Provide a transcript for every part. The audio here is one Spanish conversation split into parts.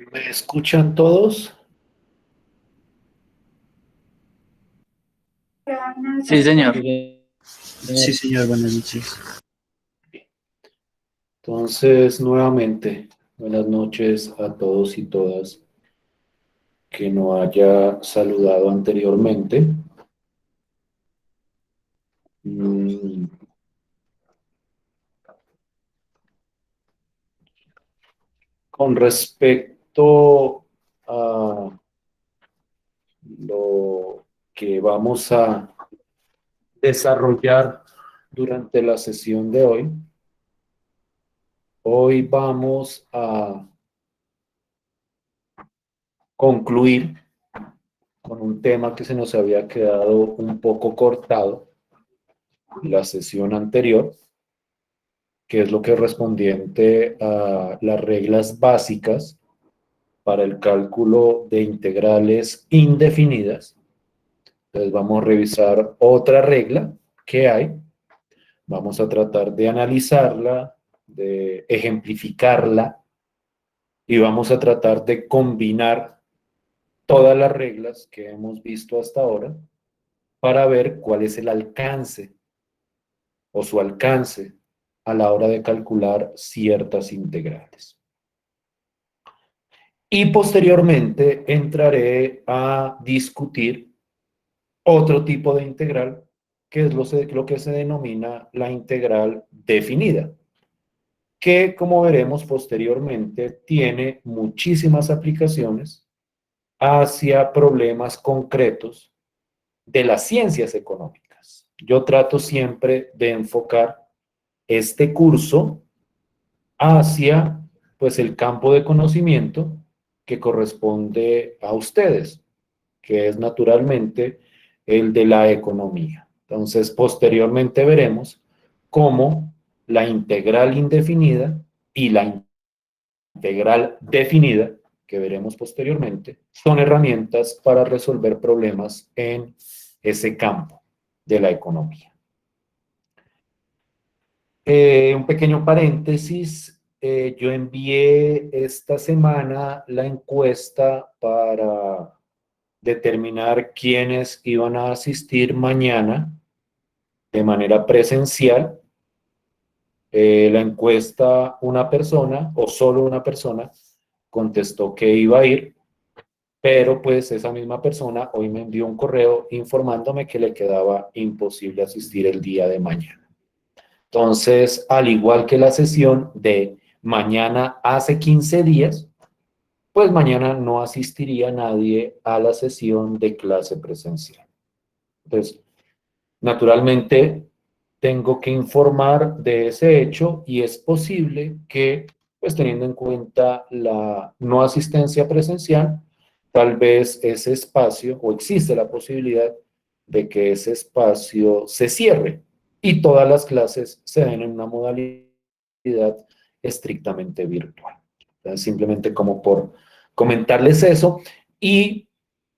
¿Me escuchan todos? Sí, señor. Sí, señor, buenas noches. Entonces, nuevamente, buenas noches a todos y todas que no haya saludado anteriormente. Mm, Con respecto a lo que vamos a desarrollar durante la sesión de hoy, hoy vamos a concluir con un tema que se nos había quedado un poco cortado en la sesión anterior, que es lo que es respondiente a las reglas básicas para el cálculo de integrales indefinidas. Entonces vamos a revisar otra regla que hay. Vamos a tratar de analizarla, de ejemplificarla y vamos a tratar de combinar todas las reglas que hemos visto hasta ahora para ver cuál es el alcance o su alcance a la hora de calcular ciertas integrales. Y posteriormente entraré a discutir otro tipo de integral, que es lo que se denomina la integral definida, que como veremos posteriormente tiene muchísimas aplicaciones hacia problemas concretos de las ciencias económicas. Yo trato siempre de enfocar este curso hacia pues el campo de conocimiento que corresponde a ustedes, que es naturalmente el de la economía. Entonces, posteriormente veremos cómo la integral indefinida y la integral definida, que veremos posteriormente, son herramientas para resolver problemas en ese campo de la economía. Un pequeño paréntesis, yo envié esta semana la encuesta para determinar quiénes iban a asistir mañana de manera presencial. La encuesta, una persona o solo una persona contestó que iba a ir, pero pues esa misma persona hoy me envió un correo informándome que le quedaba imposible asistir el día de mañana. Entonces, al igual que la sesión de mañana hace 15 días, pues mañana no asistiría nadie a la sesión de clase presencial. Entonces, naturalmente, tengo que informar de ese hecho y es posible que, pues teniendo en cuenta la no asistencia presencial, tal vez ese espacio, o existe la posibilidad de que ese espacio se cierre y todas las clases se den en una modalidad estrictamente virtual. Entonces, simplemente como por comentarles eso y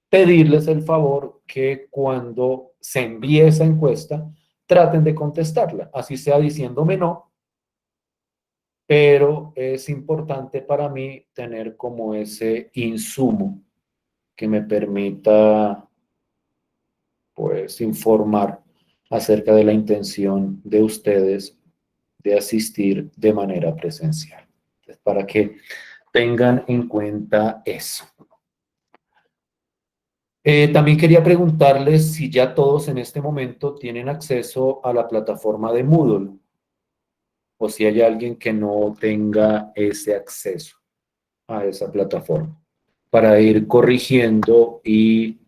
pedirles el favor que cuando se envíe esa encuesta, traten de contestarla, así sea diciéndome no, pero es importante para mí tener como ese insumo que me permita, pues, informar acerca de la intención de ustedes de asistir de manera presencial. Entonces, para que tengan en cuenta eso. También quería preguntarles si ya todos en este momento tienen acceso a la plataforma de Moodle o si hay alguien que no tenga ese acceso a esa plataforma para ir corrigiendo y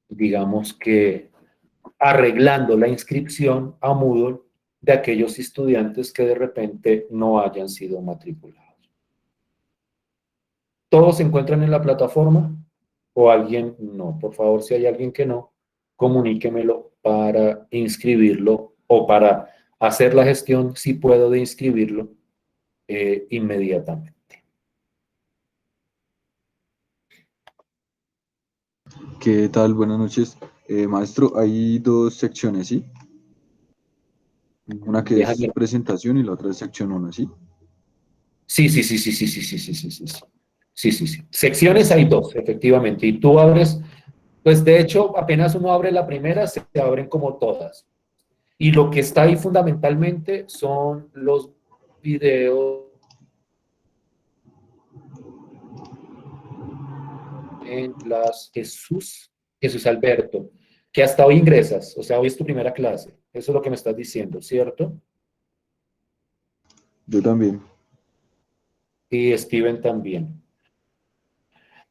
digamos que arreglando la inscripción a Moodle de aquellos estudiantes que de repente no hayan sido matriculados. ¿Todos se encuentran en la plataforma o alguien no? Por favor, si hay alguien que no, comuníquemelo para inscribirlo o para hacer la gestión, si puedo, de inscribirlo inmediatamente. ¿Qué tal? Buenas noches. Maestro, hay dos secciones, ¿sí? Una que es Déjame, presentación y la otra es sección 1, ¿sí? Sí, sí, sí, sí, sí, sí, sí, sí, sí, sí, sí. Sí, sí, sí. Secciones hay dos, efectivamente. Y tú abres, pues de hecho, apenas uno abre la primera, se abren como todas. Y lo que está ahí fundamentalmente son los videos en las Jesús Alberto, que hasta hoy ingresas, o sea, hoy es tu primera clase. Eso es lo que me estás diciendo, ¿cierto? Yo también. Y Steven también.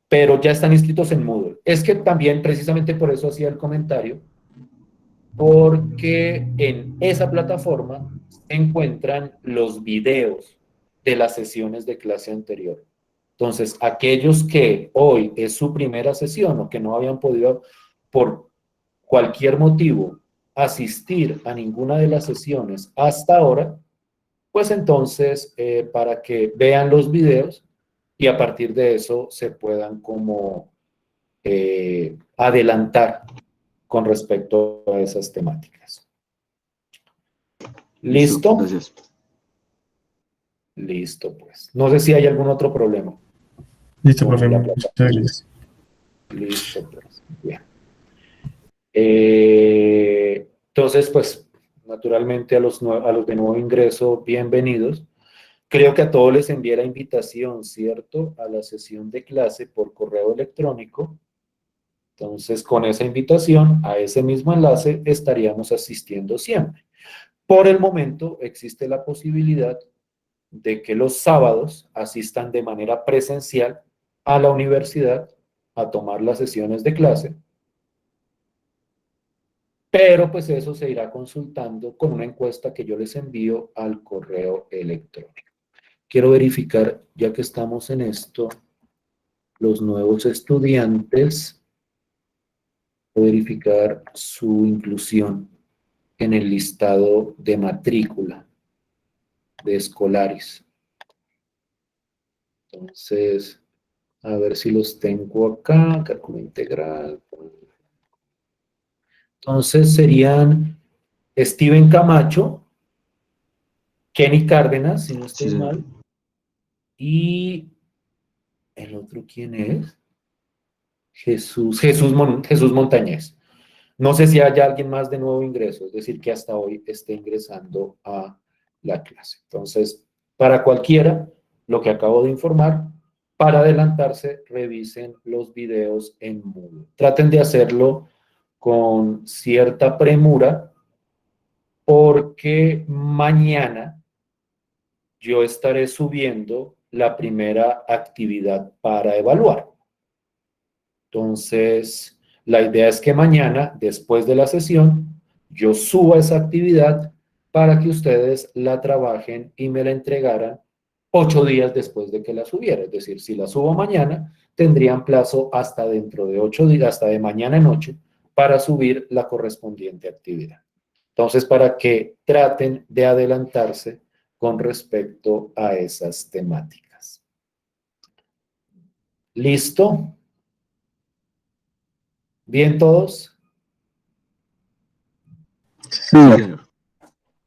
Pero ya están inscritos en Moodle. Es que también, precisamente por eso hacía el comentario, porque en esa plataforma se encuentran los videos de las sesiones de clase anterior. Entonces, aquellos que hoy es su primera sesión o que no habían podido, por cualquier motivo, asistir a ninguna de las sesiones hasta ahora, pues entonces, para que vean los videos y a partir de eso se puedan como adelantar con respecto a esas temáticas. Listo, ¿Listo? gracias. Listo, pues. No sé si hay algún otro problema Listo, profe, con la muchas plataforma. gracias. Listo, pues. Bien. Entonces, pues, naturalmente a los de nuevo ingreso, bienvenidos. Creo que a todos les envié la invitación, ¿cierto? A la sesión de clase por correo electrónico. Entonces, con esa invitación, a ese mismo enlace, estaríamos asistiendo siempre. Por el momento, existe la posibilidad de que los sábados asistan de manera presencial a la universidad a tomar las sesiones de clase, pero pues eso se irá consultando con una encuesta que yo les envío al correo electrónico. Quiero verificar, ya que estamos en esto, los nuevos estudiantes, verificar su inclusión en el listado de matrícula de escolares. Entonces, a ver si los tengo acá, cálculo integral. Entonces serían Steven Camacho, Kenny Cárdenas, si no Sí, estoy señor. mal, y el otro, ¿quién es? Jesús Montañez. No sé si haya alguien más de nuevo ingreso, es decir, que hasta hoy esté ingresando a la clase. Entonces, para cualquiera, lo que acabo de informar, para adelantarse, revisen los videos en Moodle. Traten de hacerlo con cierta premura, porque mañana yo estaré subiendo la primera actividad para evaluar. Entonces, la idea es que mañana, después de la sesión, yo suba esa actividad para que ustedes la trabajen y me la entregaran 8 días después de que la subiera. Es decir, si la subo mañana, tendrían plazo hasta dentro de 8 días, hasta de mañana en 8, para subir la correspondiente actividad. Entonces, para que traten de adelantarse con respecto a esas temáticas. ¿Listo? ¿Bien todos? Sí, señor.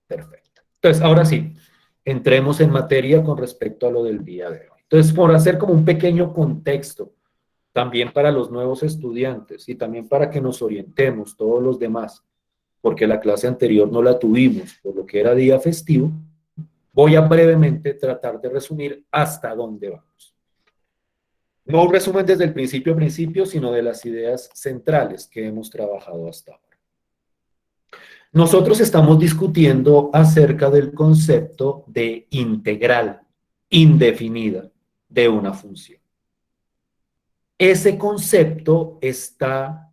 Perfecto. Entonces, ahora sí, entremos en materia con respecto a lo del día de hoy. Entonces, por hacer como un pequeño contexto, también para los nuevos estudiantes y también para que nos orientemos todos los demás, porque la clase anterior no la tuvimos por lo que era día festivo, voy a brevemente tratar de resumir hasta dónde vamos. No un resumen desde el principio a principio, sino de las ideas centrales que hemos trabajado hasta ahora. Nosotros estamos discutiendo acerca del concepto de integral indefinida de una función. Ese concepto está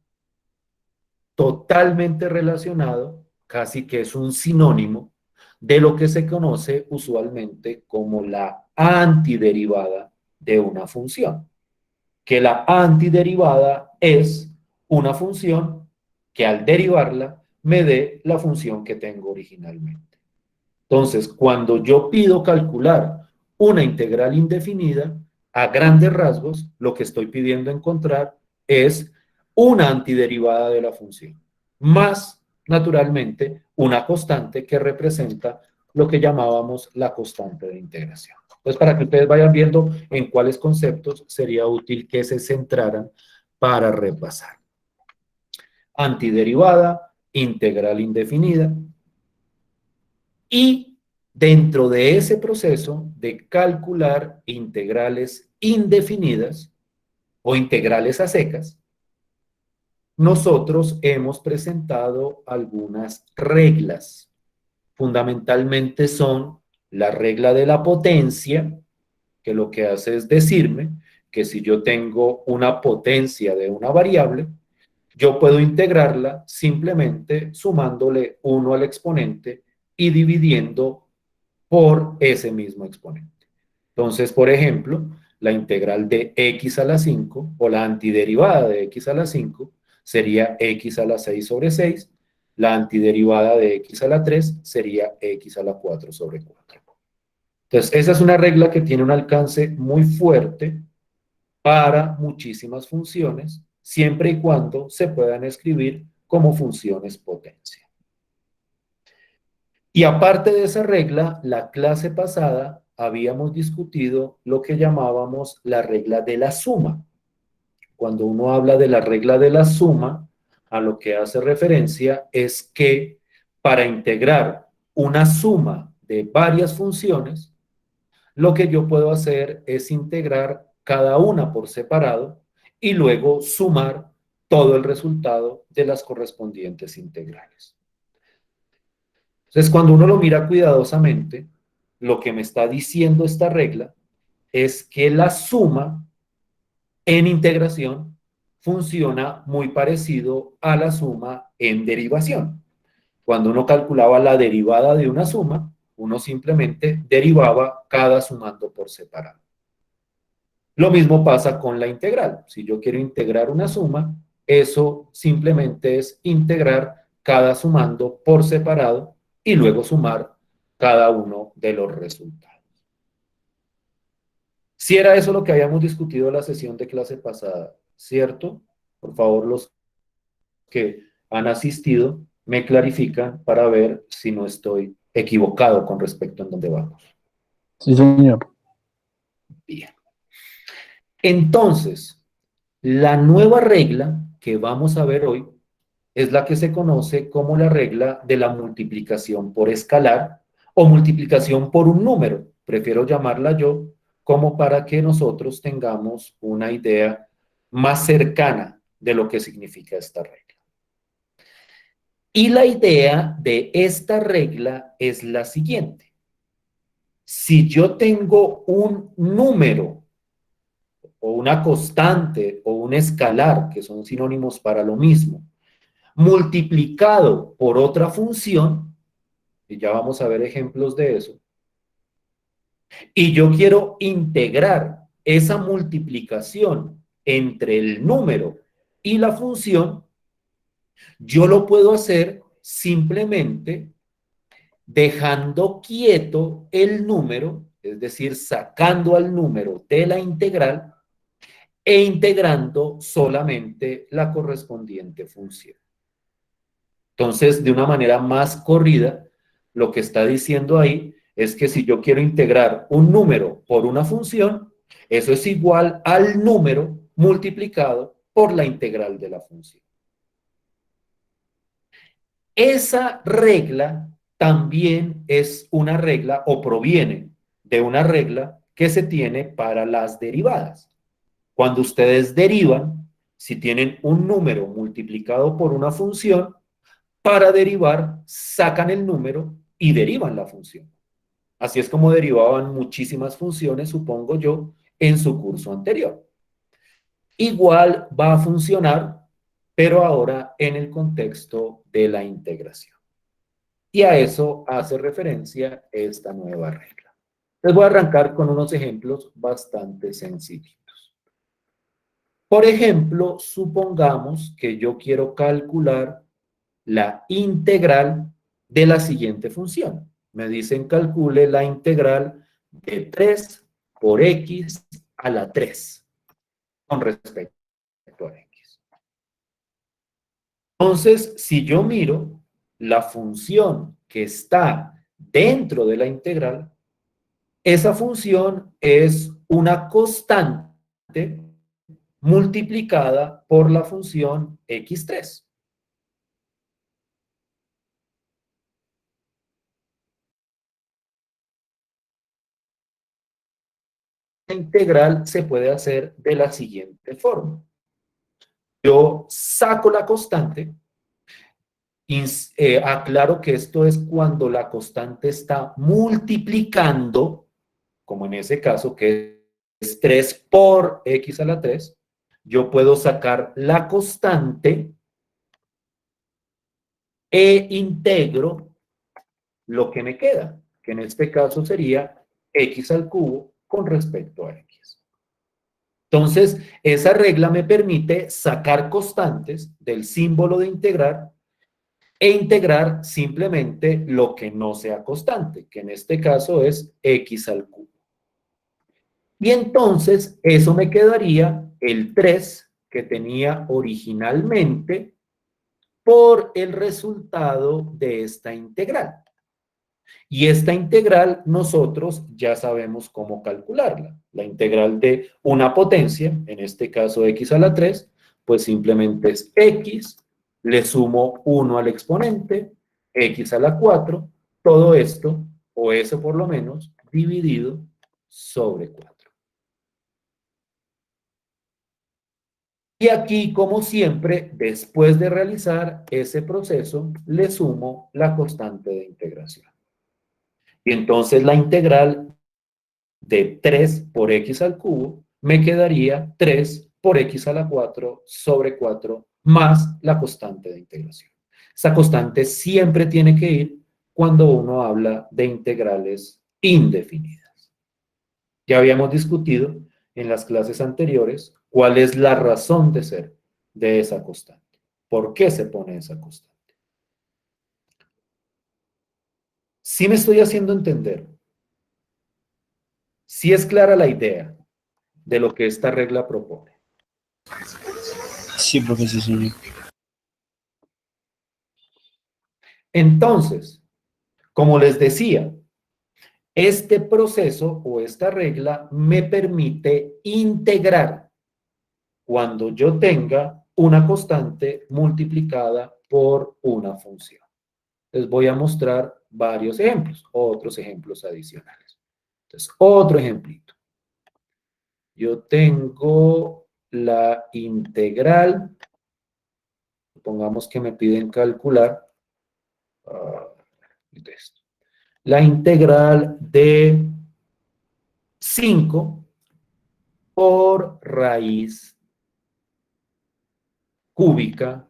totalmente relacionado, casi que es un sinónimo, de lo que se conoce usualmente como la antiderivada de una función. Que la antiderivada es una función que al derivarla me dé la función que tengo originalmente. Entonces, cuando yo pido calcular una integral indefinida, a grandes rasgos, lo que estoy pidiendo encontrar es una antiderivada de la función, más, naturalmente, una constante que representa lo que llamábamos la constante de integración. Entonces, para que ustedes vayan viendo en cuáles conceptos sería útil que se centraran para repasar. Antiderivada, integral indefinida, y dentro de ese proceso de calcular integrales indefinidas o integrales a secas, nosotros hemos presentado algunas reglas. Fundamentalmente son la regla de la potencia, que lo que hace es decirme que si yo tengo una potencia de una variable, yo puedo integrarla simplemente sumándole 1 al exponente y dividiendo por ese mismo exponente. Entonces, por ejemplo, la integral de x a la 5 o la antiderivada de x a la 5 sería x a la 6 sobre 6. La antiderivada de x a la 3 sería x a la 4 sobre 4. Entonces, esa es una regla que tiene un alcance muy fuerte para muchísimas funciones, siempre y cuando se puedan escribir como funciones potencia. Y aparte de esa regla, la clase pasada habíamos discutido lo que llamábamos la regla de la suma. Cuando uno habla de la regla de la suma, a lo que hace referencia es que para integrar una suma de varias funciones, lo que yo puedo hacer es integrar cada una por separado y luego sumar todo el resultado de las correspondientes integrales. Entonces, cuando uno lo mira cuidadosamente, lo que me está diciendo esta regla es que la suma en integración funciona muy parecido a la suma en derivación. Cuando uno calculaba la derivada de una suma, uno simplemente derivaba cada sumando por separado. Lo mismo pasa con la integral. Si yo quiero integrar una suma, eso simplemente es integrar cada sumando por separado y luego sumar cada uno de los resultados. Si era eso lo que habíamos discutido en la sesión de clase pasada, ¿cierto? Por favor, los que han asistido me clarifican para ver si no estoy equivocado con respecto a en dónde vamos. Sí, señor. Bien. Entonces, la nueva regla que vamos a ver hoy es la que se conoce como la regla de la multiplicación por escalar o multiplicación por un número. Prefiero llamarla yo como para que nosotros tengamos una idea más cercana de lo que significa esta regla. Y la idea de esta regla es la siguiente. Si yo tengo un número o una constante o un escalar, que son sinónimos para lo mismo, multiplicado por otra función, y ya vamos a ver ejemplos de eso, y yo quiero integrar esa multiplicación entre el número y la función, yo lo puedo hacer simplemente dejando quieto el número, es decir, sacando al número de la integral e integrando solamente la correspondiente función. Entonces, de una manera más corrida, lo que está diciendo ahí es que si yo quiero integrar un número por una función, eso es igual al número multiplicado por la integral de la función. Esa regla también es una regla o proviene de una regla que se tiene para las derivadas. Cuando ustedes derivan, si tienen un número multiplicado por una función, para derivar, sacan el número y derivan la función. Así es como derivaban muchísimas funciones, supongo yo, en su curso anterior. Igual va a funcionar, pero ahora en el contexto de la integración. Y a eso hace referencia esta nueva regla. Les voy a arrancar con unos ejemplos bastante sencillitos. Por ejemplo, supongamos que yo quiero calcular la integral de la siguiente función. Me dicen calcule la integral de 3 por x a la 3 con respecto a x. Entonces, si yo miro la función que está dentro de la integral, Esa función es una constante multiplicada por la función x3. La integral se puede hacer de la siguiente forma. Yo saco la constante, aclaro que esto es cuando la constante está multiplicando, como en ese caso que es 3 por x a la 3, yo puedo sacar la constante e integro lo que me queda, que en este caso sería x al cubo con respecto a x. Entonces, esa regla me permite sacar constantes del símbolo de integrar e integrar simplemente lo que no sea constante, que en este caso es x al cubo. Y entonces eso me quedaría el 3 que tenía originalmente por el resultado de esta integral. Y esta integral nosotros ya sabemos cómo calcularla. La integral de una potencia, en este caso x a la 3, pues simplemente es x, le sumo 1 al exponente, x a la 4, todo esto, o eso por lo menos, dividido sobre 4. Y aquí, como siempre, después de realizar ese proceso, le sumo la constante de integración. Y entonces la integral de 3 por x al cubo me quedaría 3 por x a la 4 sobre 4 más la constante de integración. Esa constante siempre tiene que ir cuando uno habla de integrales indefinidas. Ya habíamos discutido en las clases anteriores cuál es la razón de ser de esa constante. ¿Por qué se pone esa constante? Sí me estoy haciendo entender. Sí es clara la idea de lo que esta regla propone. Sí, profe, sí, señor. Entonces, como les decía, este proceso o esta regla me permite integrar cuando yo tenga una constante multiplicada por una función. Les voy a mostrar varios ejemplos, otros ejemplos adicionales. Entonces, otro ejemplito. Yo tengo la integral, supongamos que me piden calcular esto. La integral de 5 por raíz cúbica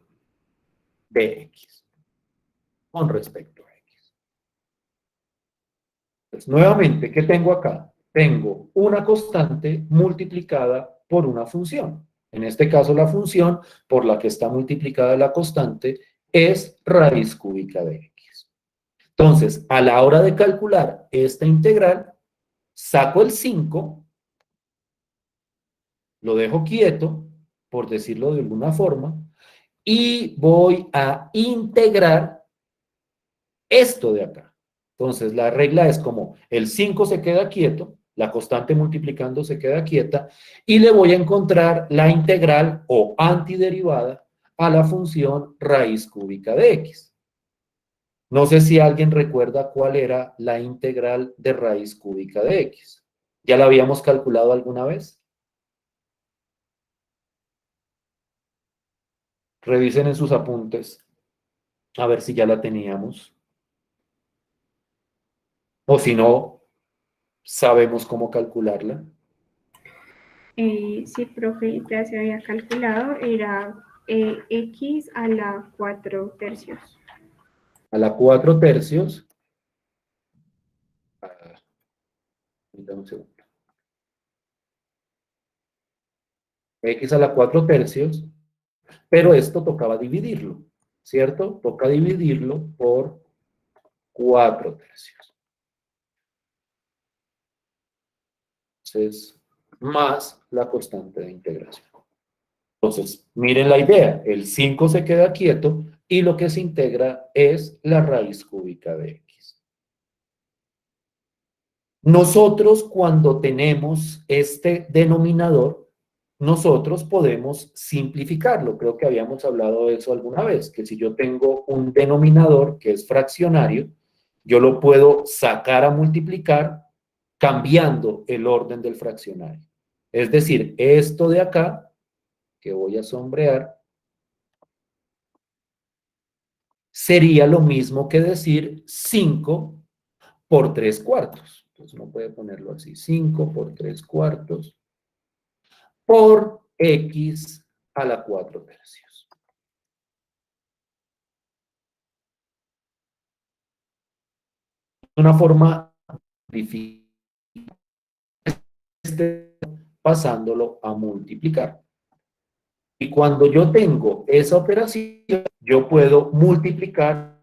de x con respecto a x. Entonces, nuevamente, ¿qué tengo acá? Tengo una constante multiplicada por una función. En este caso, la función por la que está multiplicada la constante es raíz cúbica de x. Entonces, a la hora de calcular esta integral, saco el 5, lo dejo quieto, por decirlo de alguna forma, y voy a integrar esto de acá. Entonces, la regla es como el 5 se queda quieto, la constante multiplicando se queda quieta, y le voy a encontrar la integral o antiderivada a la función raíz cúbica de x. No sé si alguien recuerda cuál era la integral de raíz cúbica de x. ¿Ya la habíamos calculado alguna vez? Revisen en sus apuntes a ver si ya la teníamos. O si no, sabemos cómo calcularla. Sí, profe, ya se había calculado, era x a la 4 tercios. A la 4 tercios. Un segundo. X a la 4 tercios, pero esto tocaba dividirlo, ¿cierto? Toca dividirlo por 4 tercios. Entonces, más la constante de integración. Entonces, miren la idea, el 5 se queda quieto y lo que se integra es la raíz cúbica de x. Nosotros cuando tenemos este denominador, nosotros podemos simplificarlo. Creo que habíamos hablado de eso alguna vez, que si yo tengo un denominador que es fraccionario, yo lo puedo sacar a multiplicar cambiando el orden del fraccionario. Es decir, esto de acá, que voy a sombrear, sería lo mismo que decir 5 por 3 cuartos. Entonces uno puede ponerlo así, 5 por 3 cuartos por x a la 4 tercios. Una forma difícil pasándolo a multiplicar. Y cuando yo tengo esa operación, yo puedo multiplicar.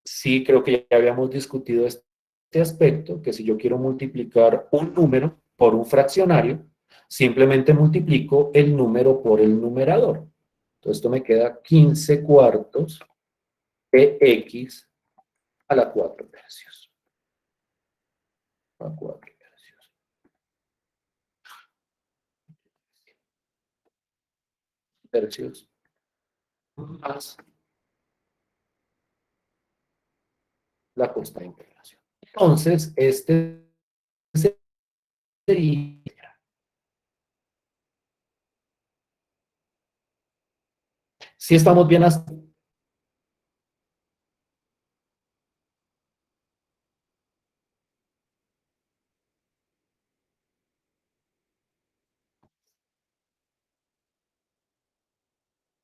Sí, creo que ya habíamos discutido este aspecto, que si yo quiero multiplicar un número por un fraccionario, simplemente multiplico el número por el numerador. Entonces esto me queda 15 cuartos de x a la 4 tercios. A 4 tercios. Tercios más la costa de integración. Entonces, este sería... Si estamos bien hasta...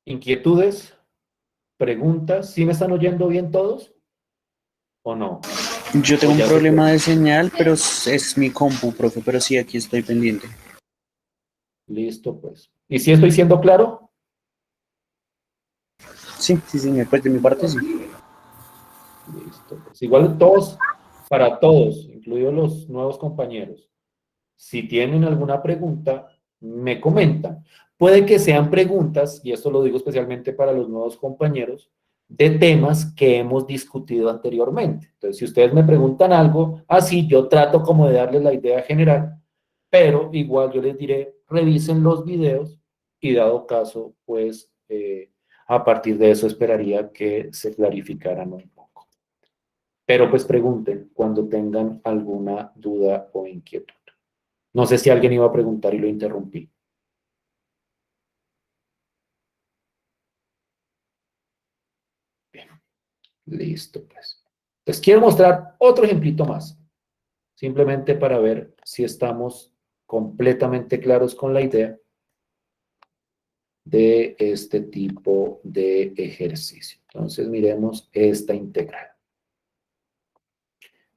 ¿Inquietudes? ¿Preguntas? ¿Sí me están oyendo bien todos? ¿O no? Yo tengo ¿O un ya se problema fue? de señal, pero es mi compu, profe, pero sí, aquí estoy pendiente. Listo, pues. ¿Y si estoy siendo claro? Sí, sí, señor, pues de mi parte sí. Listo, pues. Igual todos, para todos, incluidos los nuevos compañeros. Si tienen alguna pregunta, me comentan. Puede que sean preguntas, y esto lo digo especialmente para los nuevos compañeros, de temas que hemos discutido anteriormente. Entonces, si ustedes me preguntan algo, así yo trato como de darles la idea general, pero igual yo les diré, revisen los videos y dado caso, pues a partir de eso esperaría que se clarificaran un poco. Pero pues pregunten cuando tengan alguna duda o inquietud. No sé si alguien iba a preguntar y lo interrumpí. Bien, listo pues. Les quiero mostrar otro ejemplito más, simplemente para ver si estamos completamente claros con la idea de este tipo de ejercicio. Entonces miremos esta integral.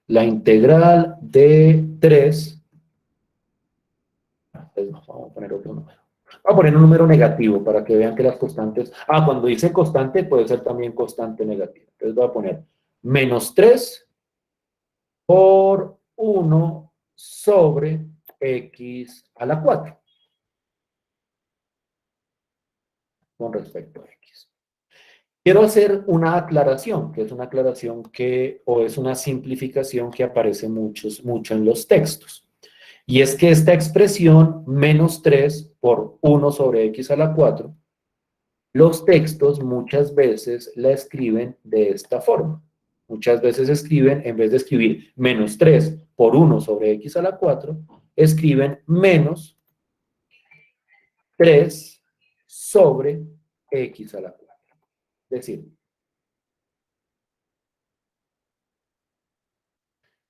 La integral de 3, pues vamos a poner otro número. Voy a poner un número negativo para que vean que las constantes... cuando dice constante puede ser también constante negativa. Entonces voy a poner menos 3 por 1 sobre x a la 4 con respecto a x. Quiero hacer una aclaración, que es una aclaración que, o es una simplificación que aparece mucho en los textos. Y es que esta expresión menos 3 por 1 sobre x a la 4, los textos muchas veces la escriben de esta forma. Muchas veces escriben, en vez de escribir menos 3 por 1 sobre x a la 4, escriben menos 3 sobre x a la 4.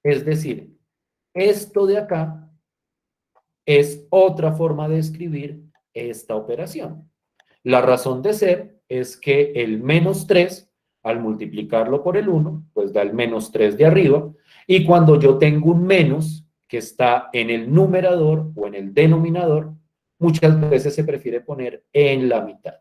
Es decir, esto de acá es otra forma de escribir esta operación. La razón de ser es que el menos 3, al multiplicarlo por el 1, pues da el menos 3 de arriba, y cuando yo tengo un menos que está en el numerador o en el denominador, muchas veces se prefiere poner en la mitad.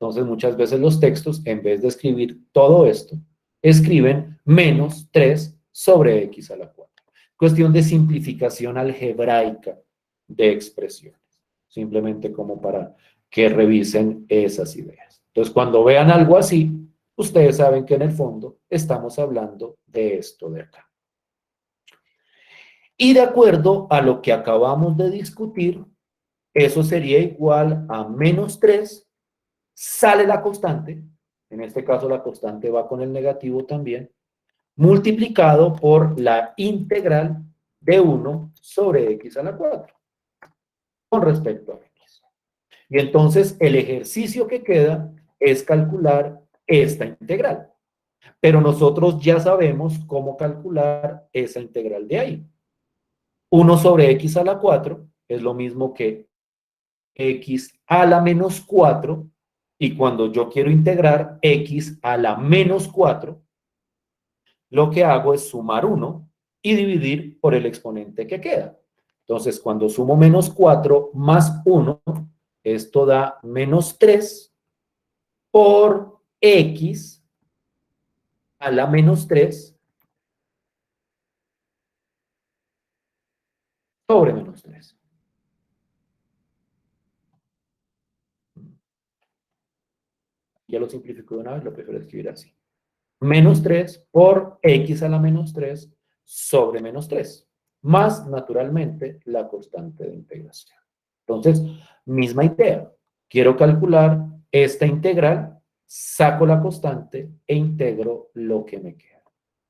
Entonces, muchas veces los textos, en vez de escribir todo esto, escriben menos 3 sobre x a la 4. Cuestión de simplificación algebraica de expresiones. Simplemente como para que revisen esas ideas. Entonces, cuando vean algo así, Ustedes saben que en el fondo estamos hablando de esto de acá. Y de acuerdo a lo que acabamos de discutir, eso sería igual a menos 3, sale la constante, en este caso la constante va con el negativo también, multiplicado por la integral de 1 sobre x a la 4, con respecto a x. Y entonces el ejercicio que queda es calcular esta integral. Pero nosotros ya sabemos cómo calcular esa integral de ahí. 1 sobre x a la 4 es lo mismo que x a la menos 4, y cuando yo quiero integrar x a la menos 4, lo que hago es sumar 1 y dividir por el exponente que queda. Entonces, cuando sumo menos 4 más 1, esto da menos 3 por x a la menos 3 sobre menos 3. Ya lo simplifico de una vez, lo prefiero escribir así. Menos 3 por x a la menos 3 sobre menos 3, más naturalmente la constante de integración. Entonces, misma idea. Quiero calcular esta integral, saco la constante e integro lo que me queda.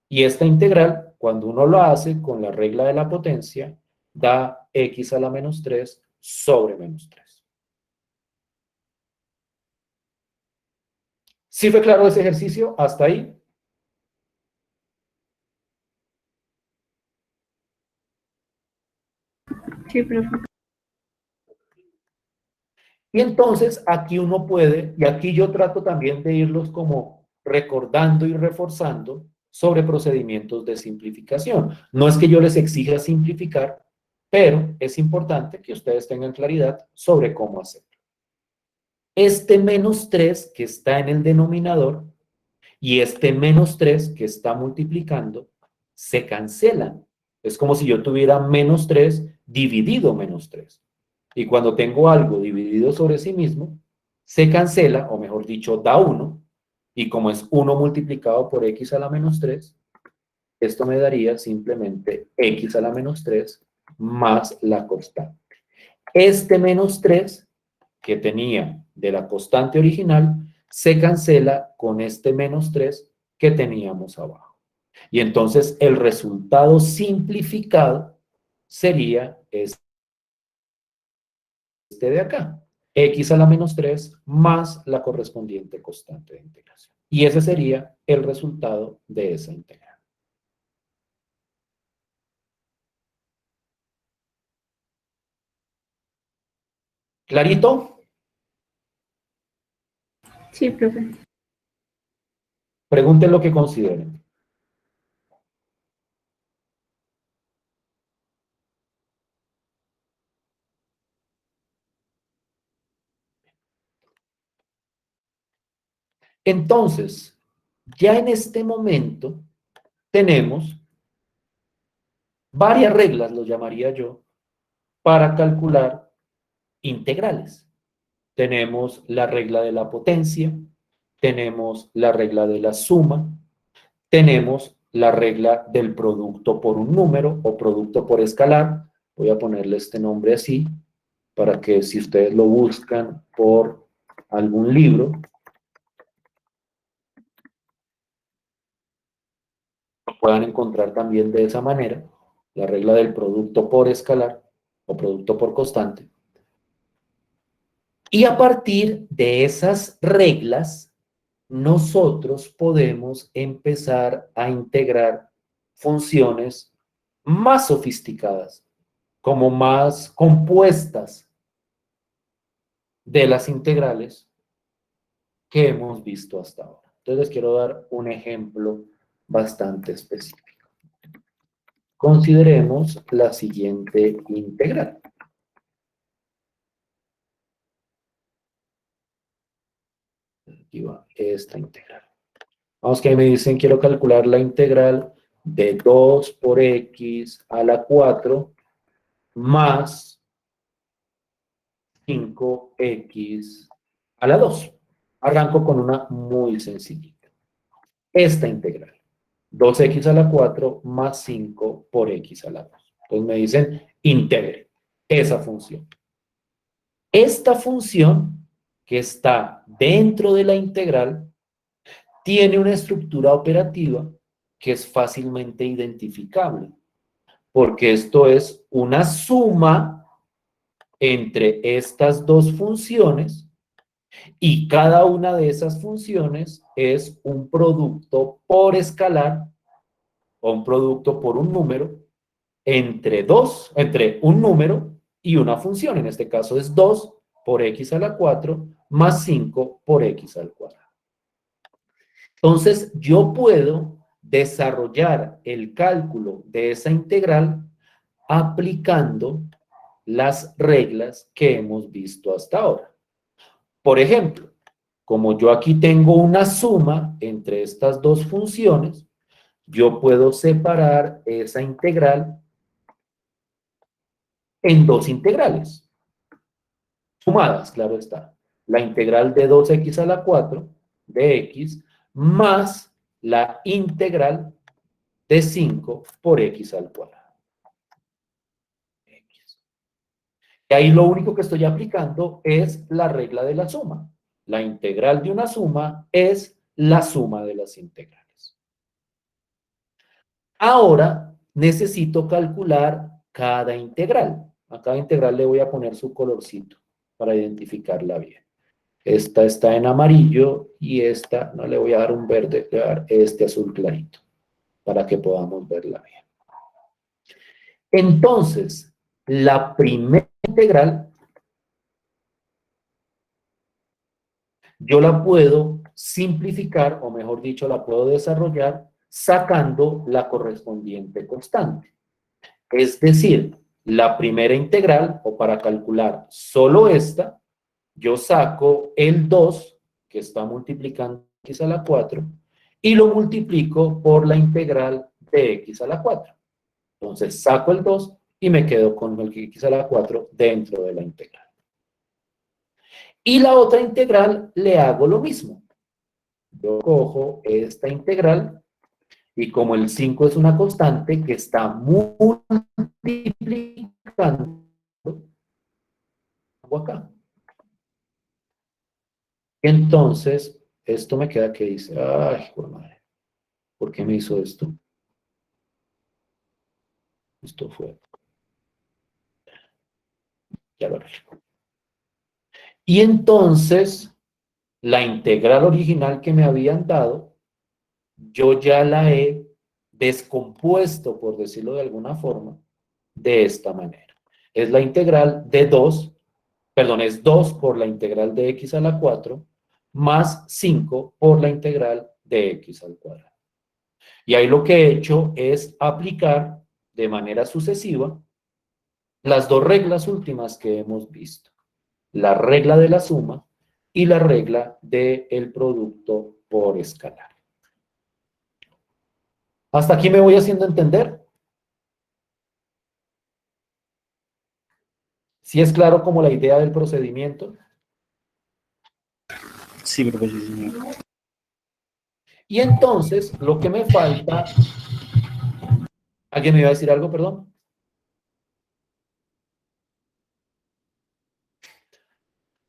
Y esta integral, cuando uno lo hace con la regla de la potencia, da x a la menos 3 sobre menos 3. ¿Sí fue claro ese ejercicio? ¿Hasta ahí? Sí, profe. Y entonces aquí uno puede, y aquí yo trato también de irlos como recordando y reforzando sobre procedimientos de simplificación. No es que yo les exija simplificar, pero es importante que ustedes tengan claridad sobre cómo hacerlo. Este menos 3 que está en el denominador y este menos 3 que está multiplicando se cancelan. Es como si yo tuviera menos 3 dividido menos 3. Y cuando tengo algo dividido sobre sí mismo, se cancela, o mejor dicho, da 1. Y como es 1 multiplicado por x a la menos 3, esto me daría simplemente x a la menos 3 más la constante. Este menos 3 que tenía de la constante original se cancela con este menos 3 que teníamos abajo. Y entonces el resultado simplificado sería este de acá. X a la menos 3 más la correspondiente constante de integración. Y ese sería el resultado de esa integral. ¿Clarito? Sí, profe. Pregunten lo que consideren. Entonces, ya en este momento tenemos varias reglas, lo llamaría yo, para calcular integrales. Tenemos la regla de la potencia, tenemos la regla de la suma, tenemos la regla del producto por un número o producto por escalar. Voy a ponerle este nombre así, para que si ustedes lo buscan por algún libro, lo puedan encontrar también de esa manera, la regla del producto por escalar o producto por constante. Y a partir de esas reglas, nosotros podemos empezar a integrar funciones más sofisticadas, como más compuestas de las integrales que hemos visto hasta ahora. Entonces les quiero dar un ejemplo bastante específico. Consideremos la siguiente integral. Aquí va esta integral. Vamos que ahí me dicen, quiero calcular la integral de 2 por x a la 4 más 5x a la 2. Arranco con una muy sencillita. esta integral. 2x a la 4 más 5 por x a la 2. Entonces me dicen, integre esa función. Esta función que está dentro de la integral tiene una estructura operativa que es fácilmente identificable, porque esto es una suma entre estas dos funciones y cada una de esas funciones es un producto por escalar o un producto por un número entre un número y una función. En este caso es 2 por x a la 4 más 5 por x al cuadrado. Entonces, yo puedo desarrollar el cálculo de esa integral aplicando las reglas que hemos visto hasta ahora. Por ejemplo, como yo aquí tengo una suma entre estas dos funciones, yo puedo separar esa integral en dos integrales, sumadas, claro está. La integral de 2x a la 4 de x más la integral de 5 por x al cuadrado. Y ahí lo único que estoy aplicando es la regla de la suma. La integral de una suma es la suma de las integrales. Ahora necesito calcular cada integral. A cada integral le voy a poner su colorcito para identificarla bien. Esta está en amarillo y esta no le voy a dar un verde, le voy a dar este azul clarito para que podamos verla bien. Entonces, la primera integral yo la puedo simplificar, o mejor dicho, la puedo desarrollar sacando la correspondiente constante. Es decir, la primera integral, o para calcular solo esta, yo saco el 2, que está multiplicando x a la 4, y lo multiplico por la integral de x a la 4. Entonces saco el 2 y me quedo con el x a la 4 dentro de la integral. Y la otra integral le hago lo mismo. Yo cojo esta integral y como el 5 es una constante que está multiplicando acá. Entonces, esto me queda que dice, ay, por madre, ¿por qué me hizo esto? Esto fue. Ya lo arreglo. Y entonces, la integral original que me habían dado, yo ya la he descompuesto, por decirlo de alguna forma, de esta manera. Es la integral de 2, perdón, es 2 por la integral de x a la 4, más 5 por la integral de x al cuadrado. Y ahí lo que he hecho es aplicar de manera sucesiva las dos reglas últimas que hemos visto. La regla de la suma y la regla del producto por escalar. ¿Hasta aquí me voy haciendo entender? ¿Sí es claro como la idea del procedimiento? Sí, profesor, sí, señor. Y entonces, lo que me falta... ¿Alguien me iba a decir algo, perdón?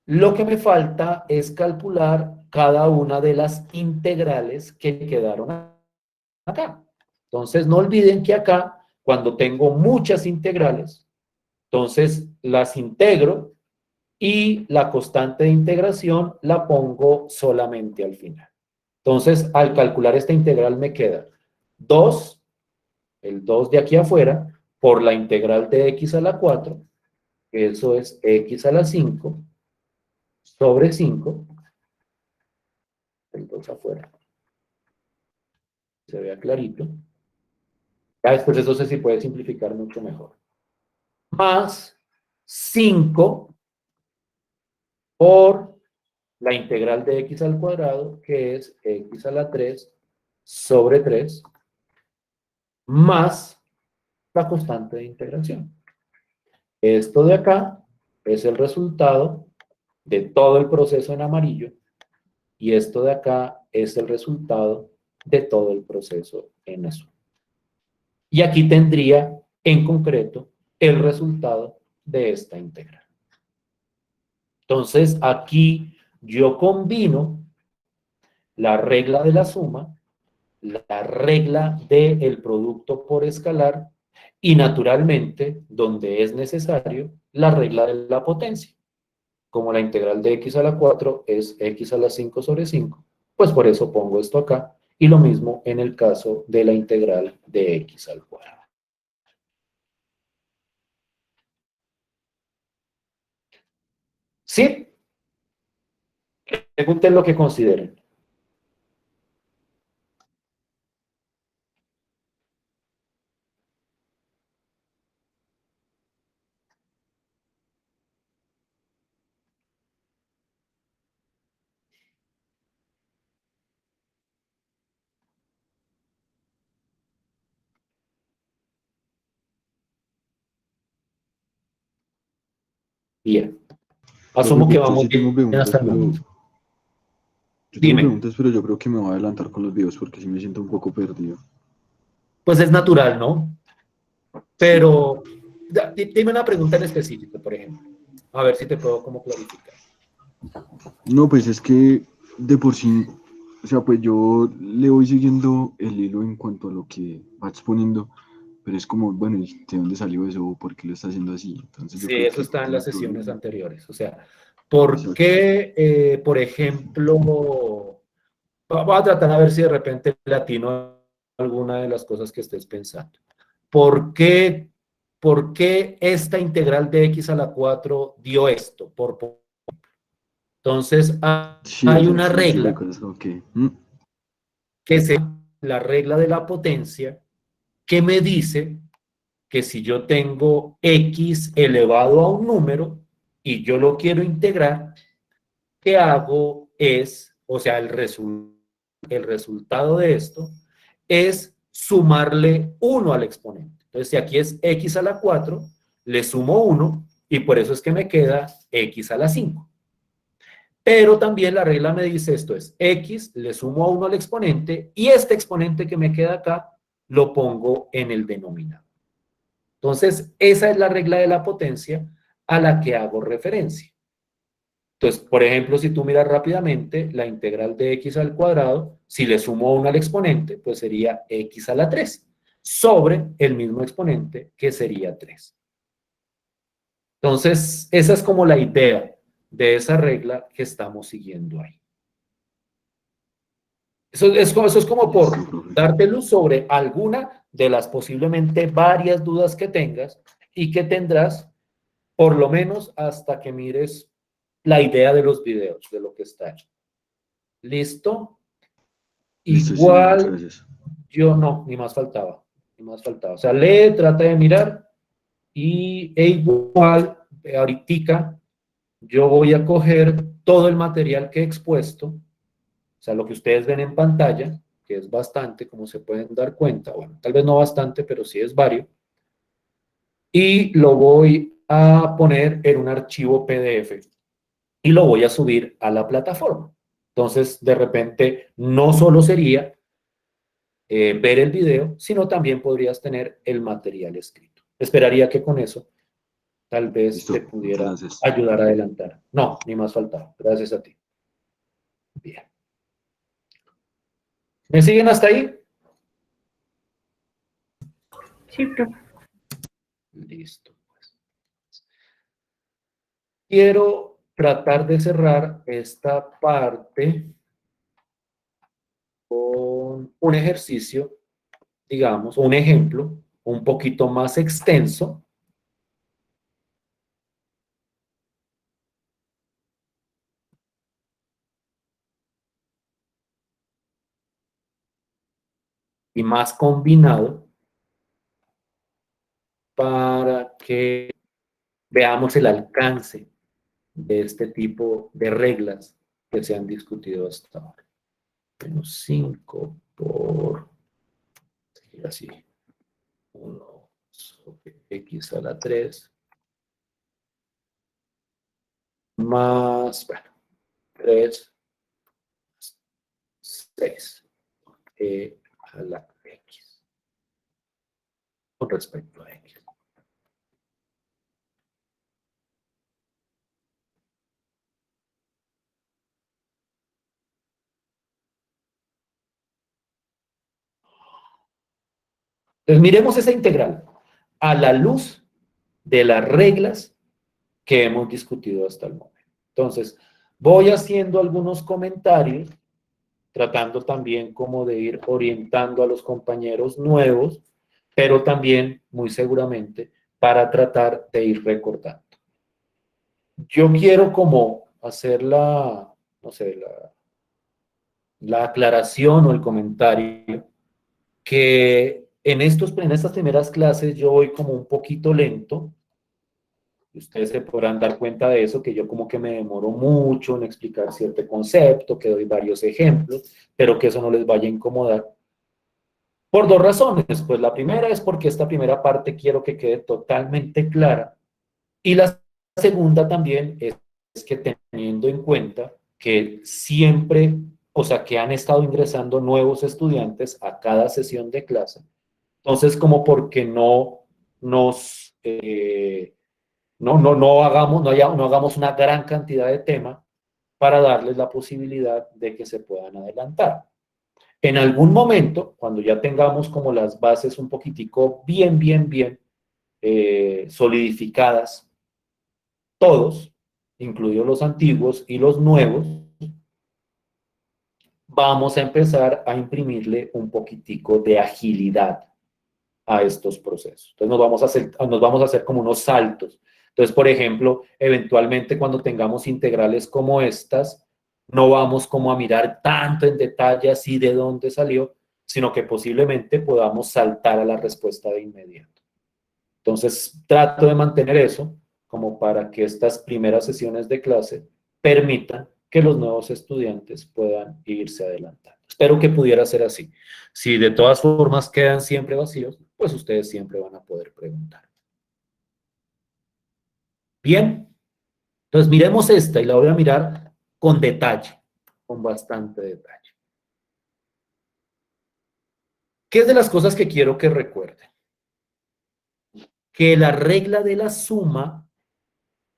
Lo que me falta es calcular cada una de las integrales que quedaron acá. Entonces, no olviden que acá, cuando tengo muchas integrales, entonces las integro y la constante de integración la pongo solamente al final. Entonces, al calcular esta integral me queda 2, el 2 de aquí afuera, por la integral de x a la 4, que eso es x a la 5, sobre 5, el 2 afuera. Se vea clarito. Ya después eso se puede simplificar mucho mejor. Más 5 por la integral de x al cuadrado, que es x a la 3 sobre 3, más la constante de integración. Esto de acá es el resultado de todo el proceso en amarillo y esto de acá es el resultado de todo el proceso en la suma. Y aquí tendría, en concreto, el resultado de esta integral. Entonces, aquí yo combino la regla de la suma, la regla del producto por escalar y, naturalmente, donde es necesario, la regla de la potencia. Como la integral de x a la 4 es x a la 5 sobre 5, pues por eso pongo esto acá. Y lo mismo en el caso de la integral de x al cuadrado. ¿Sí? Pregunten lo que consideren. Bien. Profe, Asumo que pues yo vamos sí tengo bien preguntas, hasta el pero momento. Dime. yo creo que me voy a adelantar con los videos porque sí me siento un poco perdido. Pues es natural, ¿no? Sí. Pero dime una pregunta en específico, por ejemplo. A ver si te puedo como clarificar. No, pues es que de por sí, o sea, pues yo le voy siguiendo el hilo en cuanto a lo que va exponiendo, pero es como, bueno, ¿y de dónde salió eso? ¿O por qué lo está haciendo así? Entonces yo Sí, creo eso que está en tiene las un sesiones problema. anteriores. O sea, ¿por Exacto. qué, por ejemplo, voy a tratar a ver si de repente le atino a alguna de las cosas que estés pensando? ¿Por qué, por qué esta integral de x a la 4 dio esto? Entonces, Sí, o hay sea, una ese tipo de regla cosas como que, que es la regla de la potencia que me dice que si yo tengo x elevado a un número y yo lo quiero integrar, ¿qué hago? Es, o sea, el resultado de esto es sumarle 1 al exponente. Entonces, si aquí es x a la 4, le sumo 1 y por eso es que me queda x a la 5. Pero también la regla me dice esto es x, le sumo a 1 al exponente y este exponente que me queda acá lo pongo en el denominador. Entonces, esa es la regla de la potencia a la que hago referencia. Entonces, por ejemplo, si tú miras rápidamente la integral de x al cuadrado, si le sumo 1 al exponente, pues sería x a la 3 sobre el mismo exponente que sería 3. Entonces, esa es como la idea de esa regla que estamos siguiendo ahí. Eso es como listo, por profe. darte luz sobre alguna de las posiblemente varias dudas que tengas y que tendrás por lo menos hasta que mires la idea de los videos, de lo que está hecho. ¿Listo? Listo, sí, señor, muchas Igual, gracias. yo no, ni más faltaba, ni más faltaba. O sea, lee, trata de mirar e igual, ahorita yo voy a coger todo el material que he expuesto, o sea, lo que ustedes ven en pantalla, que es bastante, como se pueden dar cuenta, bueno, tal vez no bastante, pero sí es vario, y lo voy a poner en un archivo PDF y lo voy a subir a la plataforma. Entonces, de repente, no solo sería ver el video, sino también podrías tener el material escrito. Esperaría que con eso tal vez te Listo, muchas pudiera gracias. ayudar a adelantar. No, ni más faltaba. Gracias a ti. Bien. ¿Me siguen hasta ahí? Sí, profe. Listo. Pues. Quiero tratar de cerrar esta parte con un ejercicio, digamos, un ejemplo un poquito más extenso. Y más combinado para que veamos el alcance de este tipo de reglas que se han discutido hasta ahora. Menos 5 por, así, 1 sobre x a la 3 más, bueno, 3, 6, a la X con respecto a X. Entonces, miremos esa integral a la luz de las reglas que hemos discutido hasta el momento. Entonces, voy haciendo algunos comentarios, tratando también como de ir orientando a los compañeros nuevos, pero también, muy seguramente, para tratar de ir recordando. Yo quiero como hacer la, no sé, la aclaración o el comentario que en estas primeras clases yo voy como un poquito lento. Ustedes se podrán dar cuenta de eso, que yo como que me demoro mucho en explicar cierto concepto, que doy varios ejemplos, pero que eso no les vaya a incomodar. Por dos razones. Pues la primera es porque esta primera parte quiero que quede totalmente clara. Y la segunda también es que teniendo en cuenta que siempre, o sea, que han estado ingresando nuevos estudiantes a cada sesión de clase. Entonces, como porque no nos... no hagamos una gran cantidad de tema para darles la posibilidad de que se puedan adelantar. En algún momento, cuando ya tengamos como las bases un poquitico bien solidificadas, todos, incluidos los antiguos y los nuevos, vamos a empezar a imprimirle un poquitico de agilidad a estos procesos. Entonces nos vamos a hacer como unos saltos. Entonces, por ejemplo, eventualmente cuando tengamos integrales como estas, no vamos como a mirar tanto en detalle así de dónde salió, sino que posiblemente podamos saltar a la respuesta de inmediato. Entonces, trato de mantener eso como para que estas primeras sesiones de clase permitan que los nuevos estudiantes puedan irse adelantando. Espero que pudiera ser así. Si de todas formas quedan siempre vacíos, pues ustedes siempre van a poder preguntar. Bien, entonces miremos esta y la voy a mirar con detalle, con bastante detalle. ¿Qué es de las cosas que quiero que recuerden? Que la regla de la suma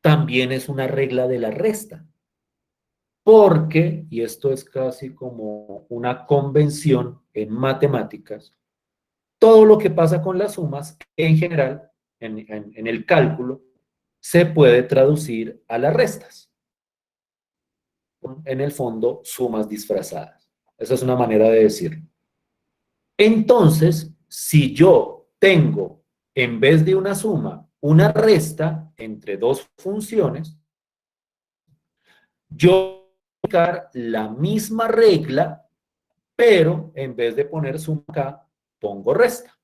también es una regla de la resta. Porque, y esto es casi como una convención en matemáticas, todo lo que pasa con las sumas, en general, en el cálculo, se puede traducir a las restas. En el fondo, sumas disfrazadas. Esa es una manera de decirlo. Entonces, si yo tengo, en vez de una suma, una resta entre dos funciones, yo voy a aplicar la misma regla, pero en vez de poner suma acá, pongo resta.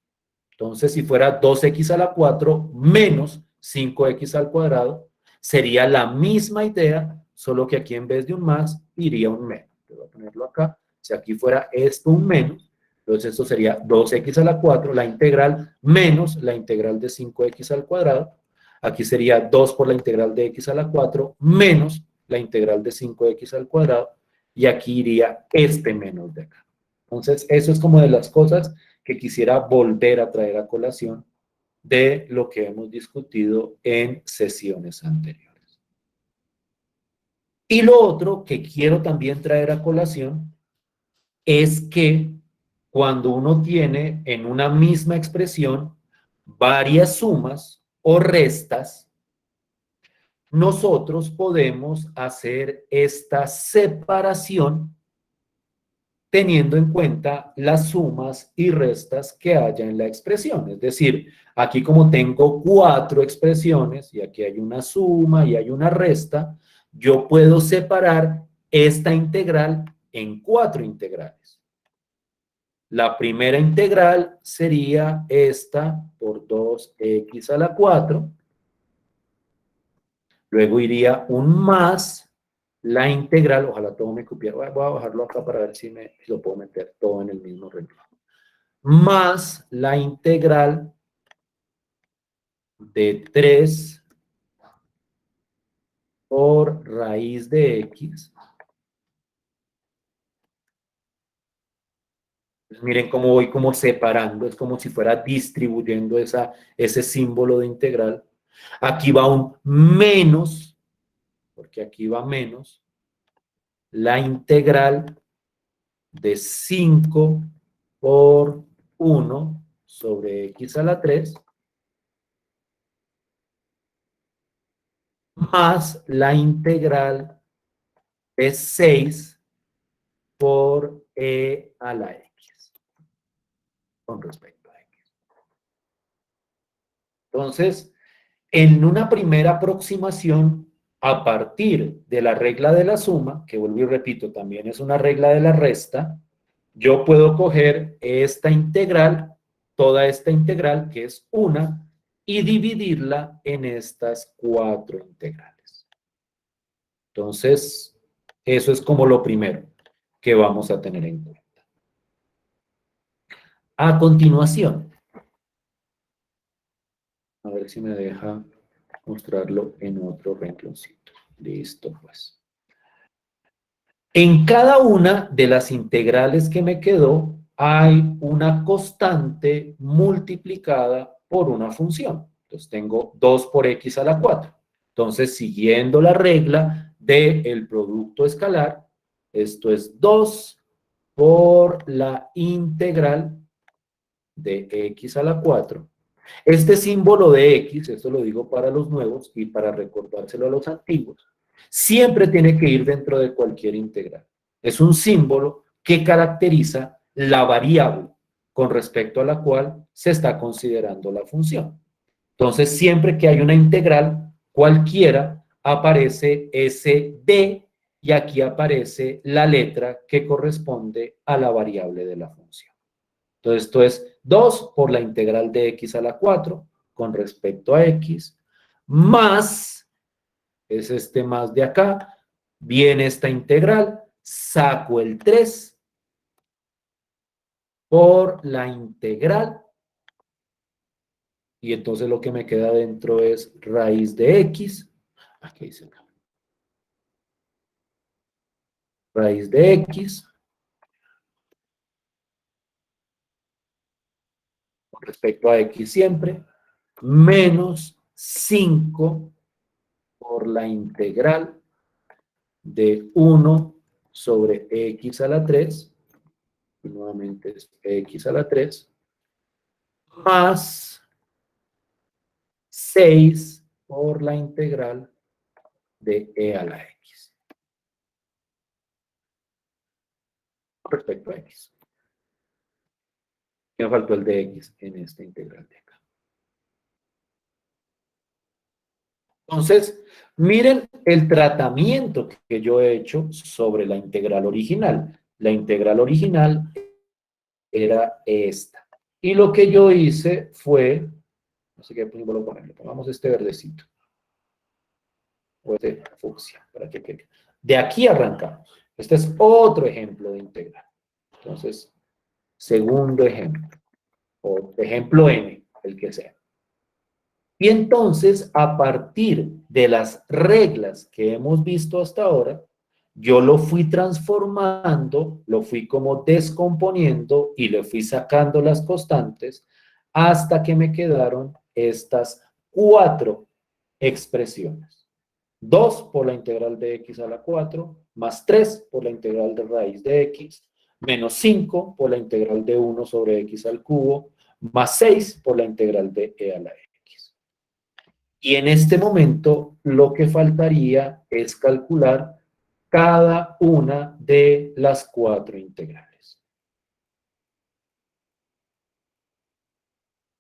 Entonces, si fuera 2x a la 4 menos 5x al cuadrado, sería la misma idea, solo que aquí en vez de un más, iría un menos. Voy a ponerlo acá. Si aquí fuera esto un menos, entonces esto sería 2x a la 4, la integral, menos la integral de 5x al cuadrado. Aquí sería 2 por la integral de x a la 4, menos la integral de 5x al cuadrado. Y aquí iría este menos de acá. Entonces, eso es como de las cosas que quisiera volver a traer a colación de lo que hemos discutido en sesiones anteriores. Y lo otro que quiero también traer a colación es que cuando uno tiene en una misma expresión varias sumas o restas, nosotros podemos hacer esta separación teniendo en cuenta las sumas y restas que haya en la expresión. Es decir, aquí como tengo 4 expresiones y aquí hay una suma y hay una resta, yo puedo separar esta integral en 4 integrales. La primera integral sería esta por 2x a la 4. Luego iría un más la integral, ojalá todo me cupiera, voy a bajarlo acá para ver si lo puedo meter todo en el mismo renglón. Más la integral de 3 por raíz de x. Miren cómo voy como separando, es como si fuera distribuyendo ese símbolo de integral. Aquí va un menos, porque aquí va menos, la integral de 5 por 1 sobre x a la 3 más la integral de 6 por e a la x con respecto a x. Entonces, en una primera aproximación, a partir de la regla de la suma, que vuelvo y repito, también es una regla de la resta, yo puedo coger esta integral, toda esta integral, que es una, y dividirla en estas 4 integrales. Entonces, eso es como lo primero que vamos a tener en cuenta. A continuación, a ver si me deja mostrarlo en otro rengloncito. Listo, pues. En cada una de las integrales que me quedó, hay una constante multiplicada por una función. Entonces tengo 2 por x a la 4. Entonces, siguiendo la regla del producto escalar, esto es 2 por la integral de x a la 4. Este símbolo de x, esto lo digo para los nuevos y para recordárselo a los antiguos, siempre tiene que ir dentro de cualquier integral. Es un símbolo que caracteriza la variable con respecto a la cual se está considerando la función. Entonces, siempre que hay una integral cualquiera, aparece ese d y aquí aparece la letra que corresponde a la variable de la función. Entonces, esto es 2 por la integral de x a la 4 con respecto a x, más, es este más de acá, viene esta integral, saco el 3 por la integral, y entonces lo que me queda dentro es raíz de x, aquí dice acá, raíz de x, con respecto a x siempre, menos 5 por la integral de 1 sobre x a la 3, y nuevamente es x a la 3, más 6 por la integral de e a la x. Respecto a x. Me faltó el de x en esta integral de acá. Entonces, miren el tratamiento que yo he hecho sobre la integral original. La integral original era esta. Y lo que yo hice fue, no sé qué símbolo lo ponerle, pongamos este verdecito. O este fucsia, para que quede. De aquí arrancamos. Este es otro ejemplo de integral. Entonces, segundo ejemplo. O ejemplo n, el que sea. Y entonces, a partir de las reglas que hemos visto hasta ahora, yo lo fui transformando, lo fui como descomponiendo y le fui sacando las constantes hasta que me quedaron estas 4 expresiones. 2 por la integral de x a la 4, más 3 por la integral de raíz de x, menos 5 por la integral de 1 sobre x al cubo, más 6 por la integral de e a la x. Y en este momento lo que faltaría es calcular cada una de las 4 integrales.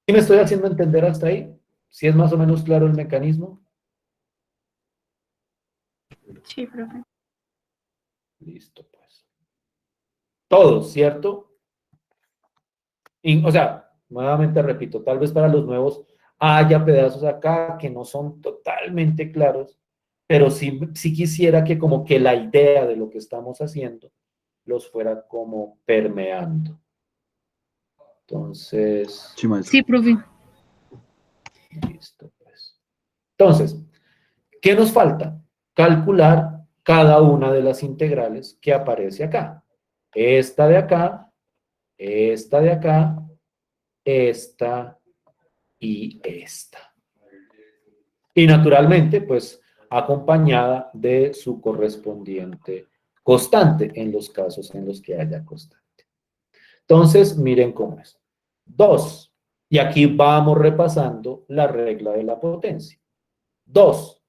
¿Sí me estoy haciendo entender hasta ahí? ¿Sí es más o menos claro el mecanismo? Sí, profe. Listo, pues. Todos, ¿cierto? Y, o sea, nuevamente repito, tal vez para los nuevos haya pedazos acá que no son totalmente claros, pero sí quisiera que como que la idea de lo que estamos haciendo los fuera como permeando. Entonces, Sí, maestro. Sí, profe. listo, pues. Entonces, ¿qué nos falta? Calcular cada una de las integrales que aparece acá. Esta de acá esta de acá, esta y esta. Y naturalmente, pues, acompañada de su correspondiente constante en los casos en los que haya constante. Entonces, miren cómo es. 2. Y aquí vamos repasando la regla de la potencia. 2.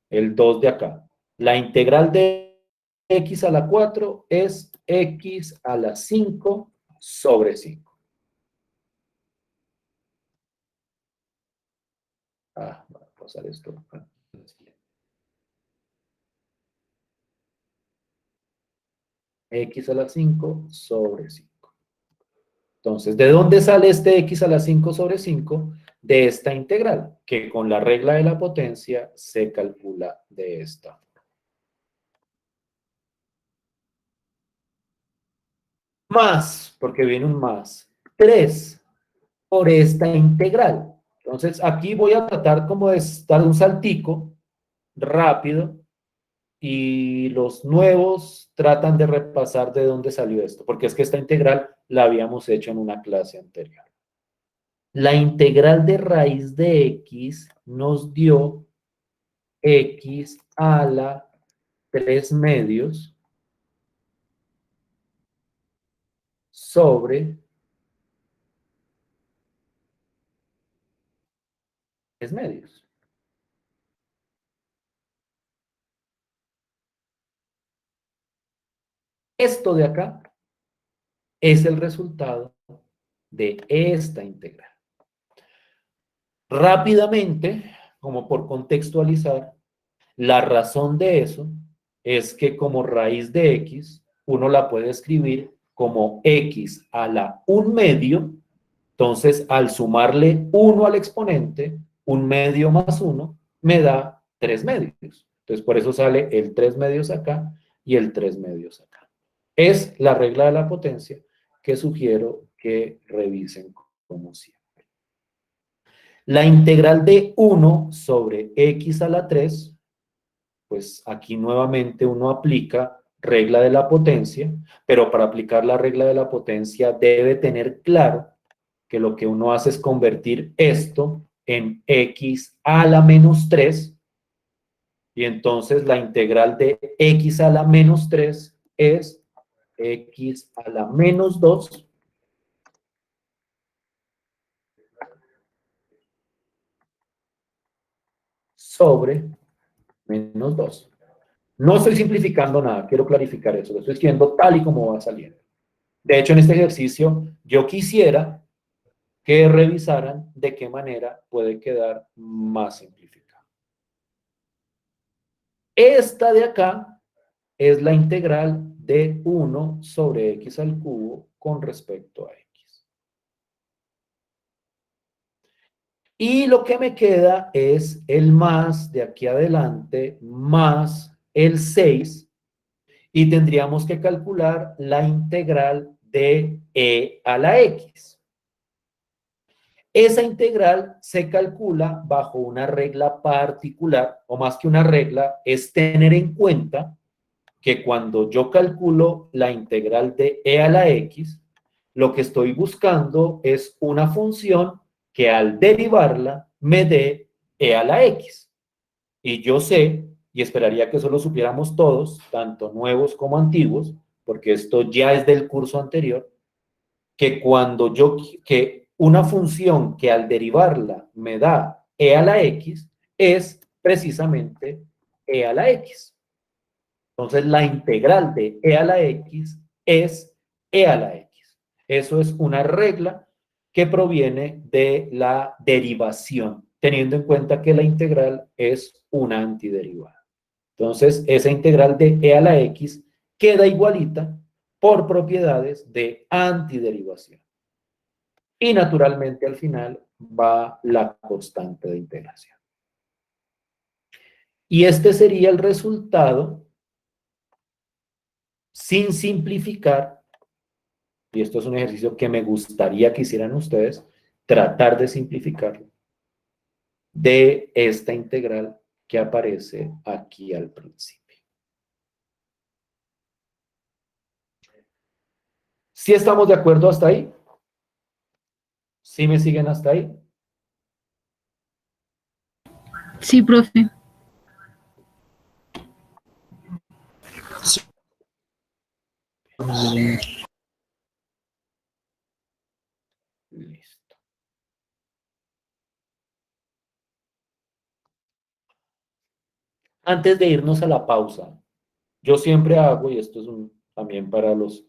El 2 de acá. La integral de x a la 4 es x a la 5 sobre 5. Voy a pasar esto acá. X a la 5 sobre 5. Entonces, ¿de dónde sale este x a la 5 sobre 5? De esta integral, que con la regla de la potencia se calcula de esta forma. Más, porque viene un más, 3 por esta integral. Entonces, aquí voy a tratar como de dar un saltico rápido y los nuevos tratan de repasar de dónde salió esto, porque es que esta integral la habíamos hecho en una clase anterior. La integral de raíz de x nos dio x a la 3 medios sobre 3 medios. Esto de acá es el resultado de esta integral. Rápidamente, como por contextualizar, la razón de eso es que como raíz de x, uno la puede escribir como x a la 1 medio. Entonces, al sumarle 1 al exponente, 1 medio más 1 me da 3 medios. Entonces, por eso sale el 3 medios acá y el 3 medios acá. Es la regla de la potencia que sugiero que revisen como siempre. La integral de 1 sobre x a la 3, pues aquí nuevamente uno aplica regla de la potencia, pero para aplicar la regla de la potencia debe tener claro que lo que uno hace es convertir esto en x a la menos 3, y entonces la integral de x a la menos 3 es x a la menos 2 sobre menos 2. No estoy simplificando nada, quiero clarificar eso, lo estoy escribiendo tal y como va saliendo. De hecho, en este ejercicio yo quisiera que revisaran de qué manera puede quedar más simplificado. Esta de acá es la integral de 1 sobre x al cubo con respecto a x. Y lo que me queda es el más de aquí adelante más el 6, y tendríamos que calcular la integral de e a la x. Esa integral se calcula bajo una regla particular, o más que una regla, es tener en cuenta que cuando yo calculo la integral de e a la x, lo que estoy buscando es una función que al derivarla me dé e a la x. Y yo sé, y esperaría que eso lo supiéramos todos, tanto nuevos como antiguos, porque esto ya es del curso anterior, que que una función que al derivarla me da e a la x es precisamente e a la x. Entonces, la integral de e a la x es e a la x. Eso es una regla que proviene de la derivación, teniendo en cuenta que la integral es una antiderivada. Entonces, esa integral de e a la x queda igualita por propiedades de antiderivación. Y naturalmente al final va la constante de integración. Y este sería el resultado sin simplificar, y esto es un ejercicio que me gustaría que hicieran ustedes, tratar de simplificarlo, de esta integral que aparece aquí al principio. ¿Sí estamos de acuerdo hasta ahí? ¿Sí me siguen hasta ahí? Sí, profe. Listo. Antes de irnos a la pausa, yo siempre hago, y esto es también para los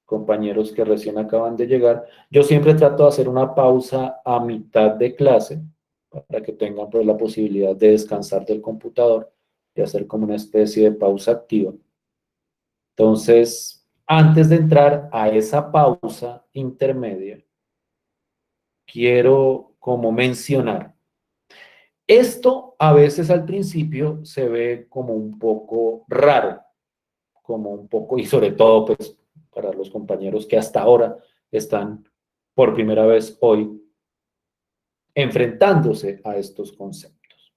compañeros que recién acaban de llegar, yo siempre trato de hacer una pausa a mitad de clase para que tengan pues, la posibilidad de descansar del computador y hacer como una especie de pausa activa. Entonces, antes de entrar a esa pausa intermedia, quiero como mencionar, esto a veces al principio se ve como un poco raro, como un poco, y sobre todo pues para los compañeros que hasta ahora están por primera vez hoy enfrentándose a estos conceptos.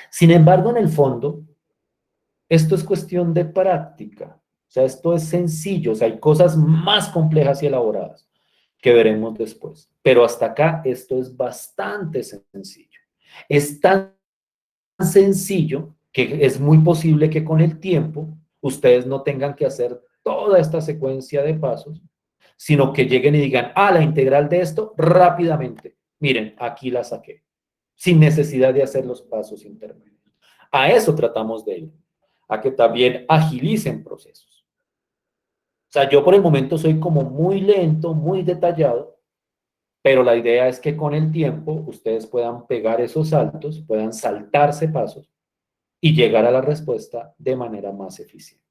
Sin embargo, en el fondo, esto es cuestión de práctica. O sea, esto es sencillo. O sea, hay cosas más complejas y elaboradas que veremos después. Pero hasta acá esto es bastante sencillo. Es tan sencillo que es muy posible que con el tiempo ustedes no tengan que hacer toda esta secuencia de pasos, sino que lleguen y digan, ah, la integral de esto rápidamente. Miren, aquí la saqué, sin necesidad de hacer los pasos intermedios. A eso tratamos de ir, a que también agilicen procesos. O sea, yo por el momento soy como muy lento, muy detallado, pero la idea es que con el tiempo ustedes puedan pegar esos saltos, puedan saltarse pasos y llegar a la respuesta de manera más eficiente.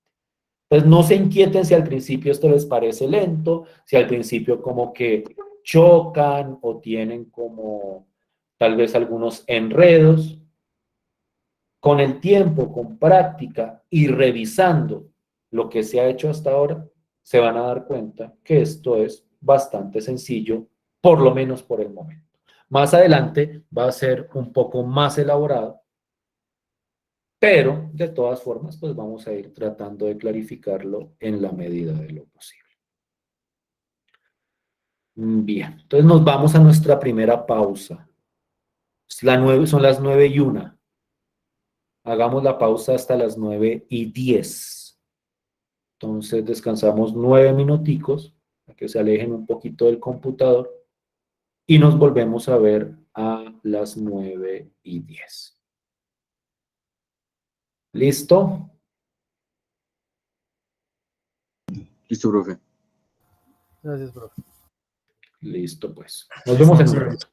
Entonces, no se inquieten si al principio esto les parece lento, si al principio como que chocan o tienen como tal vez algunos enredos. Con el tiempo, con práctica y revisando lo que se ha hecho hasta ahora, se van a dar cuenta que esto es bastante sencillo, por lo menos por el momento. Más adelante va a ser un poco más elaborado, pero de todas formas, pues vamos a ir tratando de clarificarlo en la medida de lo posible. Bien, entonces nos vamos a nuestra primera pausa. Son las 9:01. Hagamos la pausa hasta las 9:10. Entonces descansamos 9 minuticos, para que se alejen un poquito del computador, y nos volvemos a ver a las 9:10. ¿Listo? Listo, profe. Gracias, profe. Listo, pues. Nos vemos en un rato.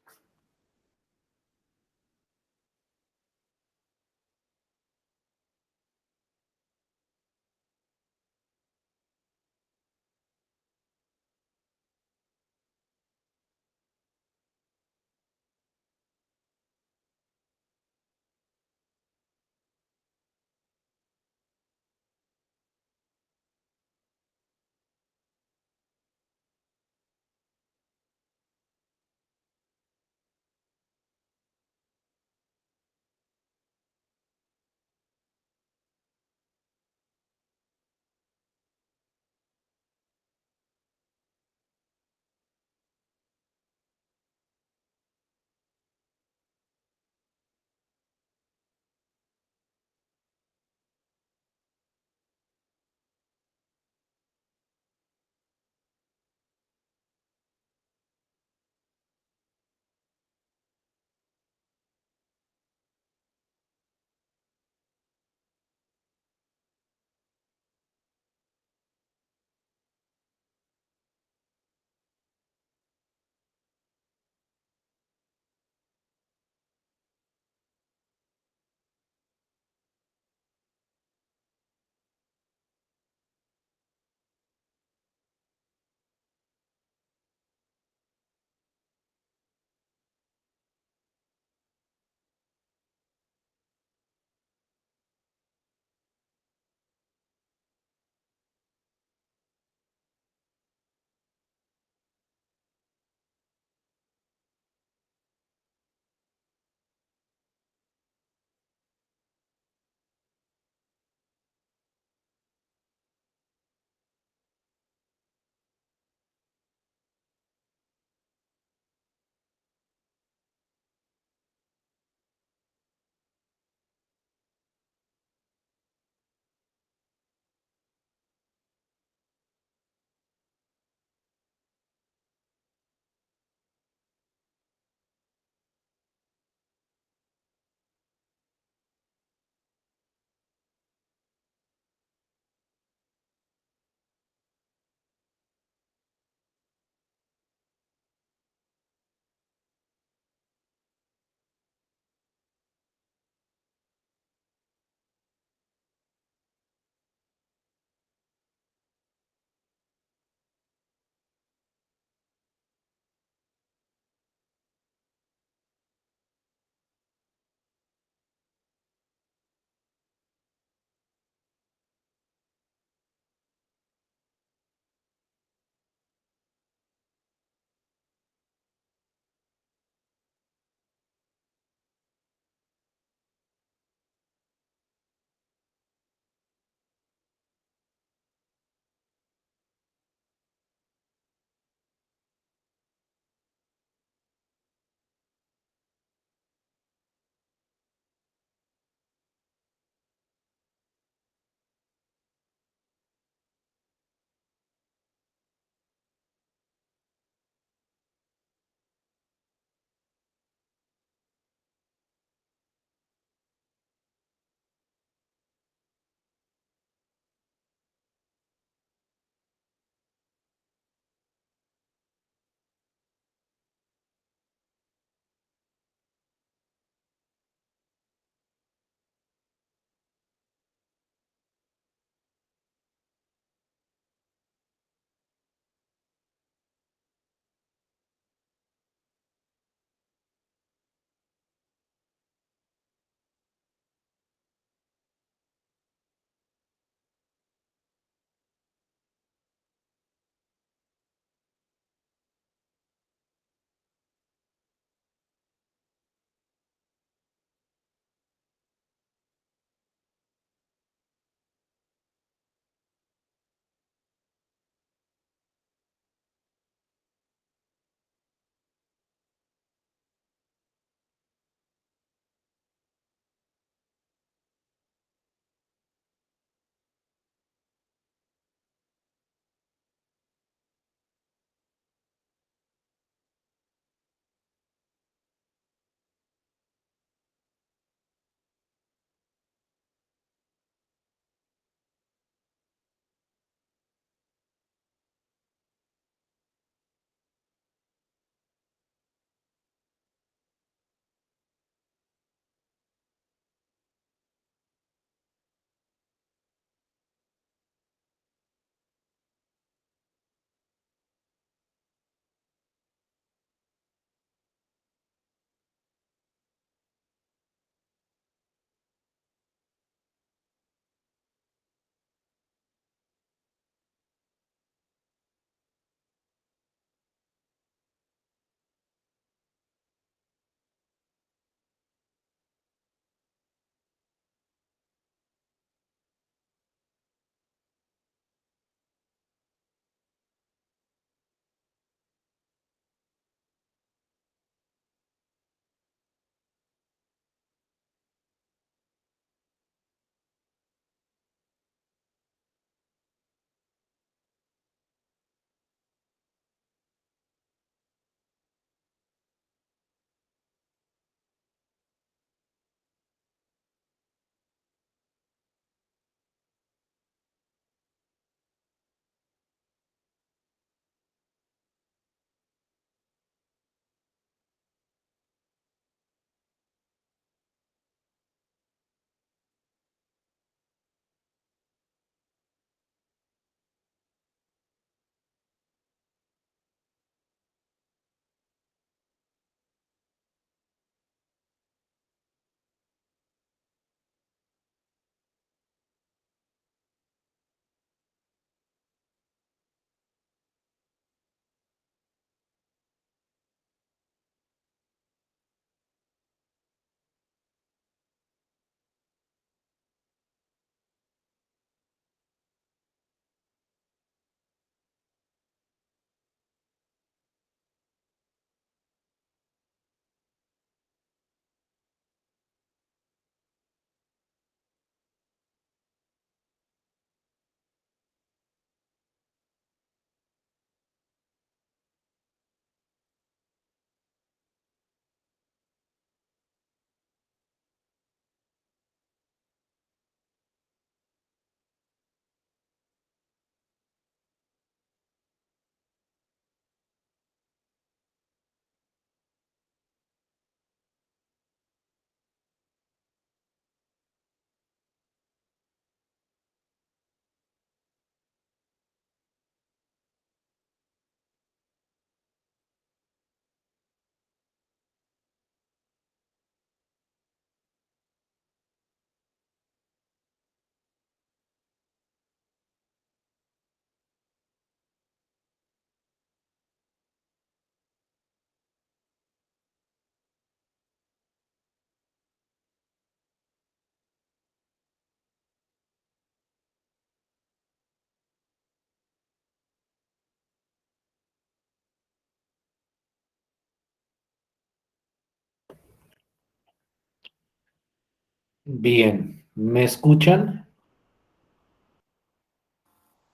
Bien, ¿me escuchan?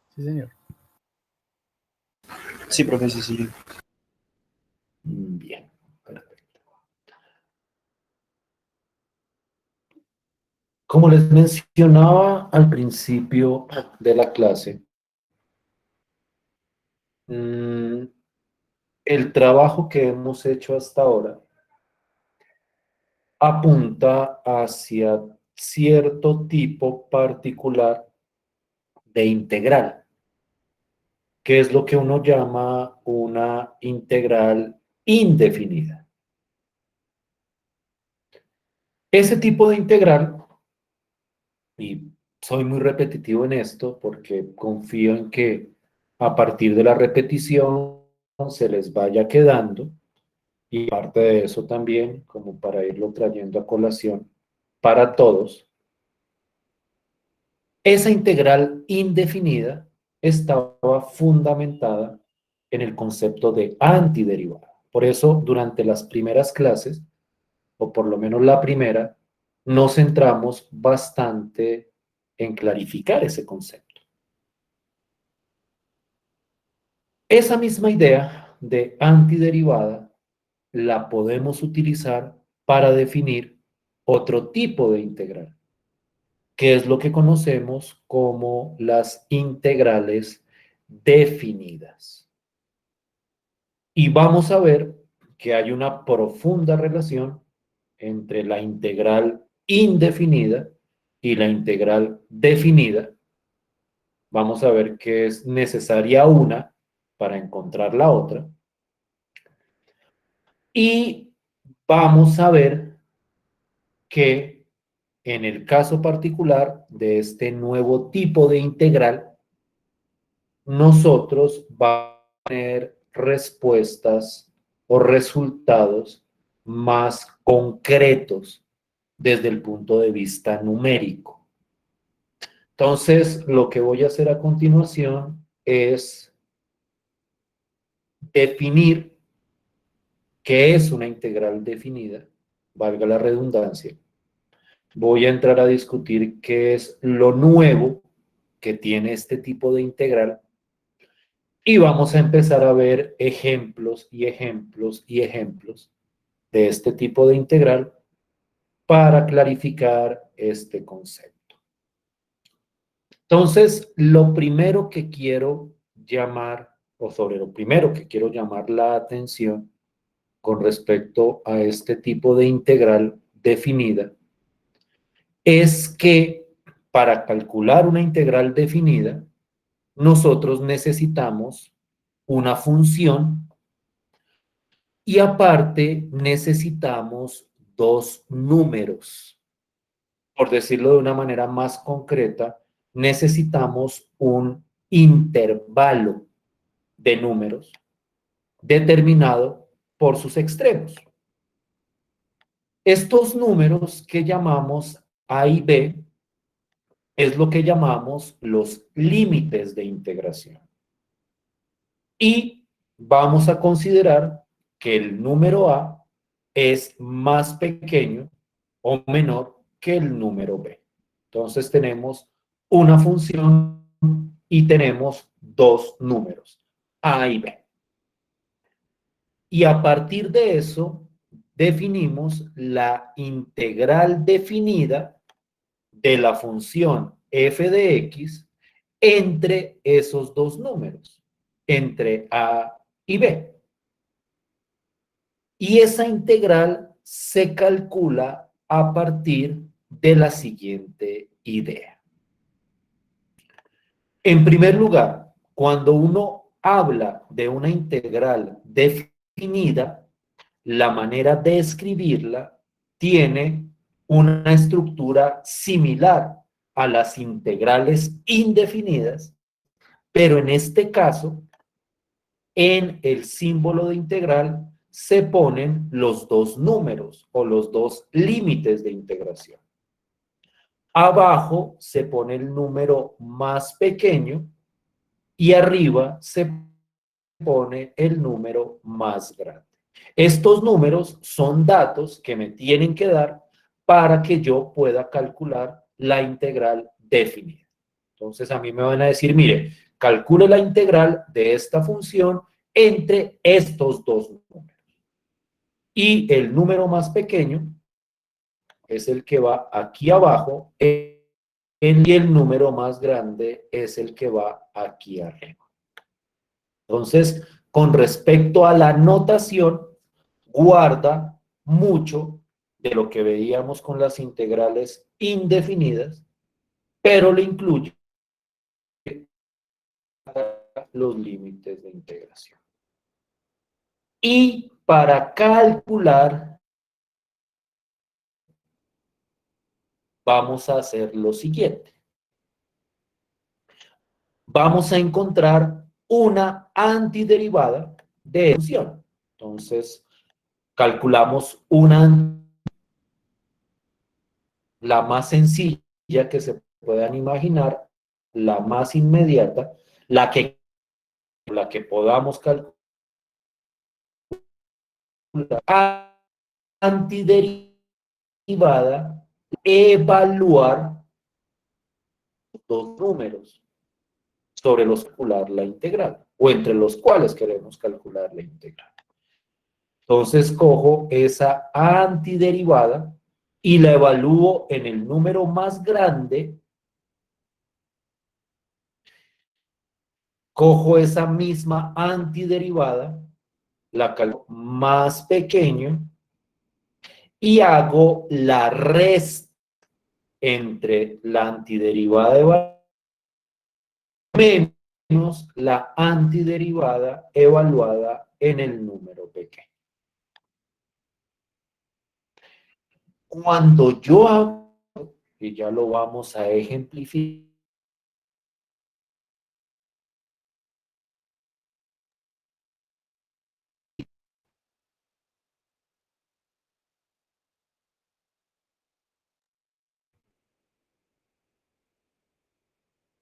Sí, señor. Sí, profe, sí, sí. Bien, perfecto. Como les mencionaba al principio de la clase, el trabajo que hemos hecho hasta ahora apunta hacia cierto tipo particular de integral, que es lo que uno llama una integral indefinida. Ese tipo de integral, y soy muy repetitivo en esto porque confío en que a partir de la repetición se les vaya quedando, y parte de eso también, como para irlo trayendo a colación para todos, esa integral indefinida estaba fundamentada en el concepto de antiderivada. Por eso, durante las primeras clases, o por lo menos la primera, nos centramos bastante en clarificar ese concepto. Esa misma idea de antiderivada la podemos utilizar para definir otro tipo de integral, que es lo que conocemos como las integrales definidas. Y vamos a ver que hay una profunda relación entre la integral indefinida y la integral definida. Vamos a ver que es necesaria una para encontrar la otra. Y vamos a ver que en el caso particular de este nuevo tipo de integral, nosotros vamos a tener respuestas o resultados más concretos desde el punto de vista numérico. Entonces, lo que voy a hacer a continuación es definir qué es una integral definida, valga la redundancia. Voy a entrar a discutir qué es lo nuevo que tiene este tipo de integral y vamos a empezar a ver ejemplos y ejemplos y ejemplos de este tipo de integral para clarificar este concepto. Entonces, lo primero que quiero llamar, o sobre lo primero que quiero llamar la atención con respecto a este tipo de integral definida, es que para calcular una integral definida, nosotros necesitamos una función y aparte necesitamos dos números. Por decirlo de una manera más concreta, necesitamos un intervalo de números determinado por sus extremos. Estos números que llamamos A y B es lo que llamamos los límites de integración. Y vamos a considerar que el número A es más pequeño o menor que el número B. Entonces tenemos una función y tenemos dos números, A y B. Y a partir de eso definimos la integral definida de la función f de x entre esos dos números, entre A y B. Y esa integral se calcula a partir de la siguiente idea. En primer lugar, cuando uno habla de una integral definida, la manera de escribirla tiene una estructura similar a las integrales indefinidas, pero en este caso, en el símbolo de integral se ponen los dos números o los dos límites de integración. Abajo se pone el número más pequeño y arriba se pone el número más grande. Estos números son datos que me tienen que dar para que yo pueda calcular la integral definida. Entonces a mí me van a decir, mire, calcule la integral de esta función entre estos dos números. Y el número más pequeño es el que va aquí abajo y el número más grande es el que va aquí arriba. Entonces, con respecto a la notación, guarda mucho de lo que veíamos con las integrales indefinidas, pero le incluye los límites de integración. Y para calcular, vamos a hacer lo siguiente. Vamos a encontrar una antiderivada de función. Entonces, calculamos la más sencilla que se puedan imaginar, la más inmediata, la que podamos calcular, antiderivada, evaluar dos números sobre los que calcular la integral, o entre los cuales queremos calcular la integral. Entonces cojo esa antiderivada y la evalúo en el número más grande. Cojo esa misma antiderivada, la calculo más pequeño y hago la resta entre la antiderivada evaluada menos la antiderivada evaluada en el número pequeño. Cuando yo hago, y ya lo vamos a ejemplificar,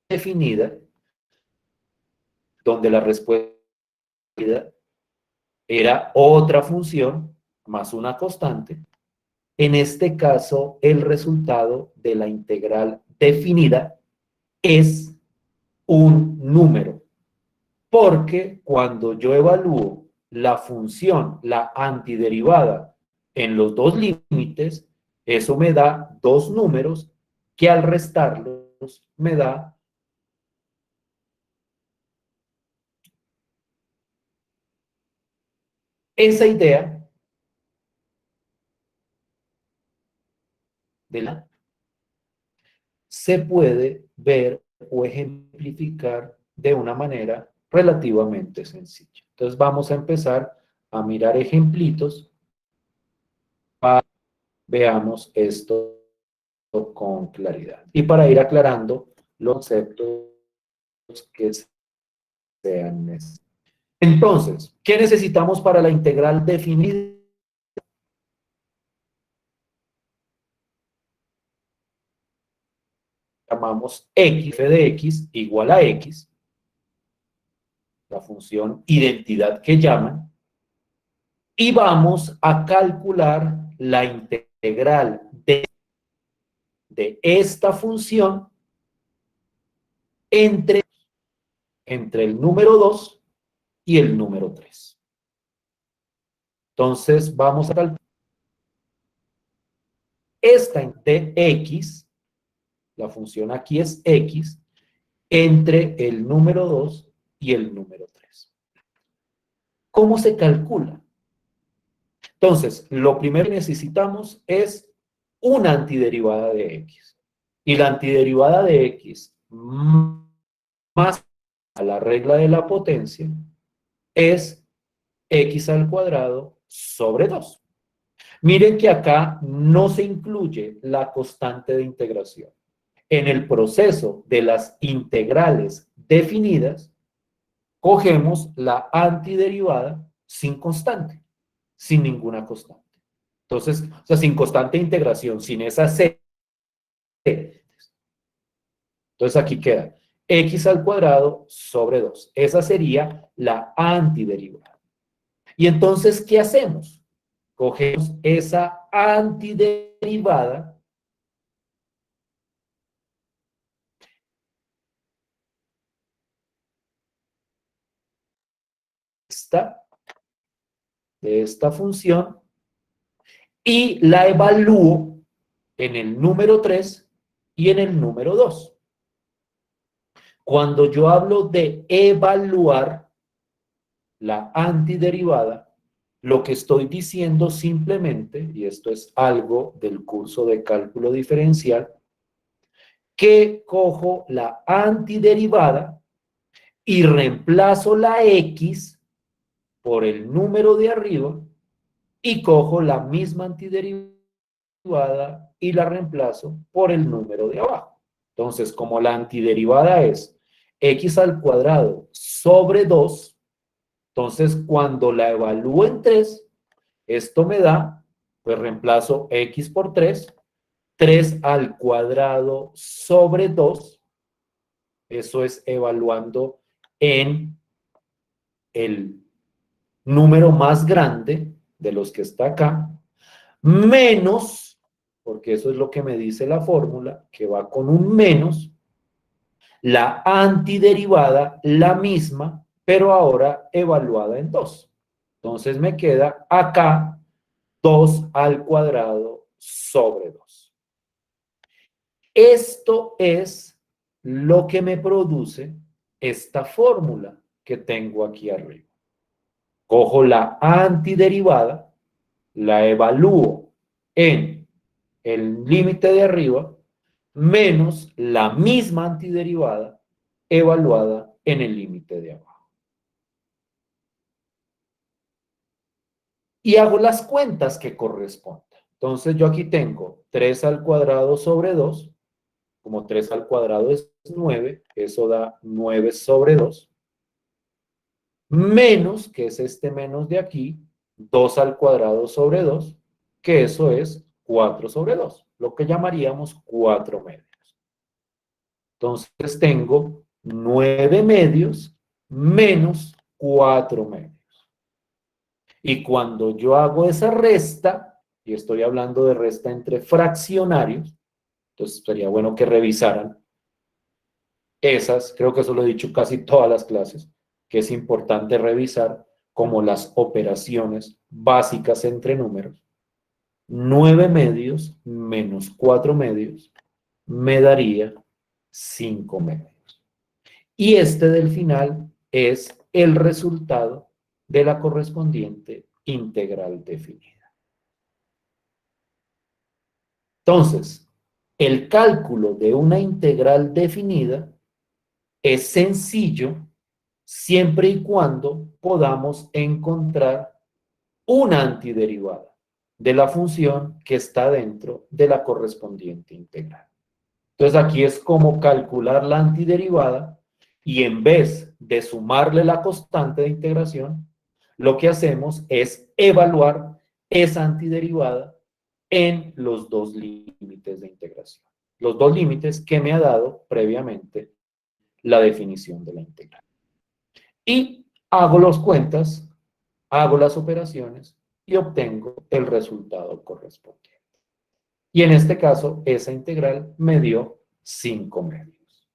definida, donde la respuesta era otra función más una constante. En este caso, el resultado de la integral definida es un número, porque cuando yo evalúo la función, la antiderivada, en los dos límites, eso me da dos números que al restarlos me da esa idea de la se puede ver o ejemplificar de una manera relativamente sencilla. Entonces vamos a empezar a mirar ejemplitos para que veamos esto con claridad. Y para ir aclarando los conceptos que sean necesarios. Entonces, ¿qué necesitamos para la integral definida? Llamamos x de x igual a x, la función identidad que llaman, y vamos a calcular la integral de esta función entre el número 2 y el número 3. Entonces vamos a calcular esta de x, la función aquí es x, entre el número 2 y el número 3. ¿Cómo se calcula? Entonces, lo primero que necesitamos es una antiderivada de x. Y la antiderivada de x más a la regla de la potencia es x al cuadrado sobre 2. Miren que acá no se incluye la constante de integración. En el proceso de las integrales definidas, cogemos la antiderivada sin constante, sin ninguna constante. Entonces, o sea, sin constante de integración, sin esa c. Entonces aquí queda x al cuadrado sobre 2. Esa sería la antiderivada. Y entonces, ¿qué hacemos? Cogemos esa antiderivada de esta función y la evalúo en el número 3 y en el número 2. Cuando yo hablo de evaluar la antiderivada, lo que estoy diciendo simplemente, y esto es algo del curso de cálculo diferencial, que cojo la antiderivada y reemplazo la x por el número de arriba y cojo la misma antiderivada y la reemplazo por el número de abajo. Entonces, como la antiderivada es x al cuadrado sobre 2, entonces cuando la evalúo en 3, esto me da, pues reemplazo x por 3 al cuadrado sobre 2, eso es evaluando en el número más grande de los que está acá, menos, porque eso es lo que me dice la fórmula, que va con un menos, la antiderivada, la misma, pero ahora evaluada en 2. Entonces me queda acá 2 al cuadrado sobre 2. Esto es lo que me produce esta fórmula que tengo aquí arriba. Cojo la antiderivada, la evalúo en el límite de arriba, menos la misma antiderivada evaluada en el límite de abajo. Y hago las cuentas que correspondan. Entonces yo aquí tengo 3 al cuadrado sobre 2, como 3 al cuadrado es 9, eso da 9 sobre 2, menos, que es este menos de aquí, 2 al cuadrado sobre 2, que eso es 4 sobre 2, lo que llamaríamos 4 medios. Entonces tengo 9 medios menos 4 medios. Y cuando yo hago esa resta, y estoy hablando de resta entre fraccionarios, entonces sería bueno que revisaran esas, creo que eso lo he dicho casi todas las clases, que es importante revisar como las operaciones básicas entre números. 9 medios menos 4 medios me daría 5 medios. Y este del final es el resultado de la correspondiente integral definida. Entonces, el cálculo de una integral definida es sencillo siempre y cuando podamos encontrar una antiderivada de la función que está dentro de la correspondiente integral. Entonces aquí es como calcular la antiderivada y en vez de sumarle la constante de integración, lo que hacemos es evaluar esa antiderivada en los dos límites de integración. Los dos límites que me ha dado previamente la definición de la integral. Y hago las cuentas, hago las operaciones y obtengo el resultado correspondiente. Y en este caso, esa integral me dio 5 medios.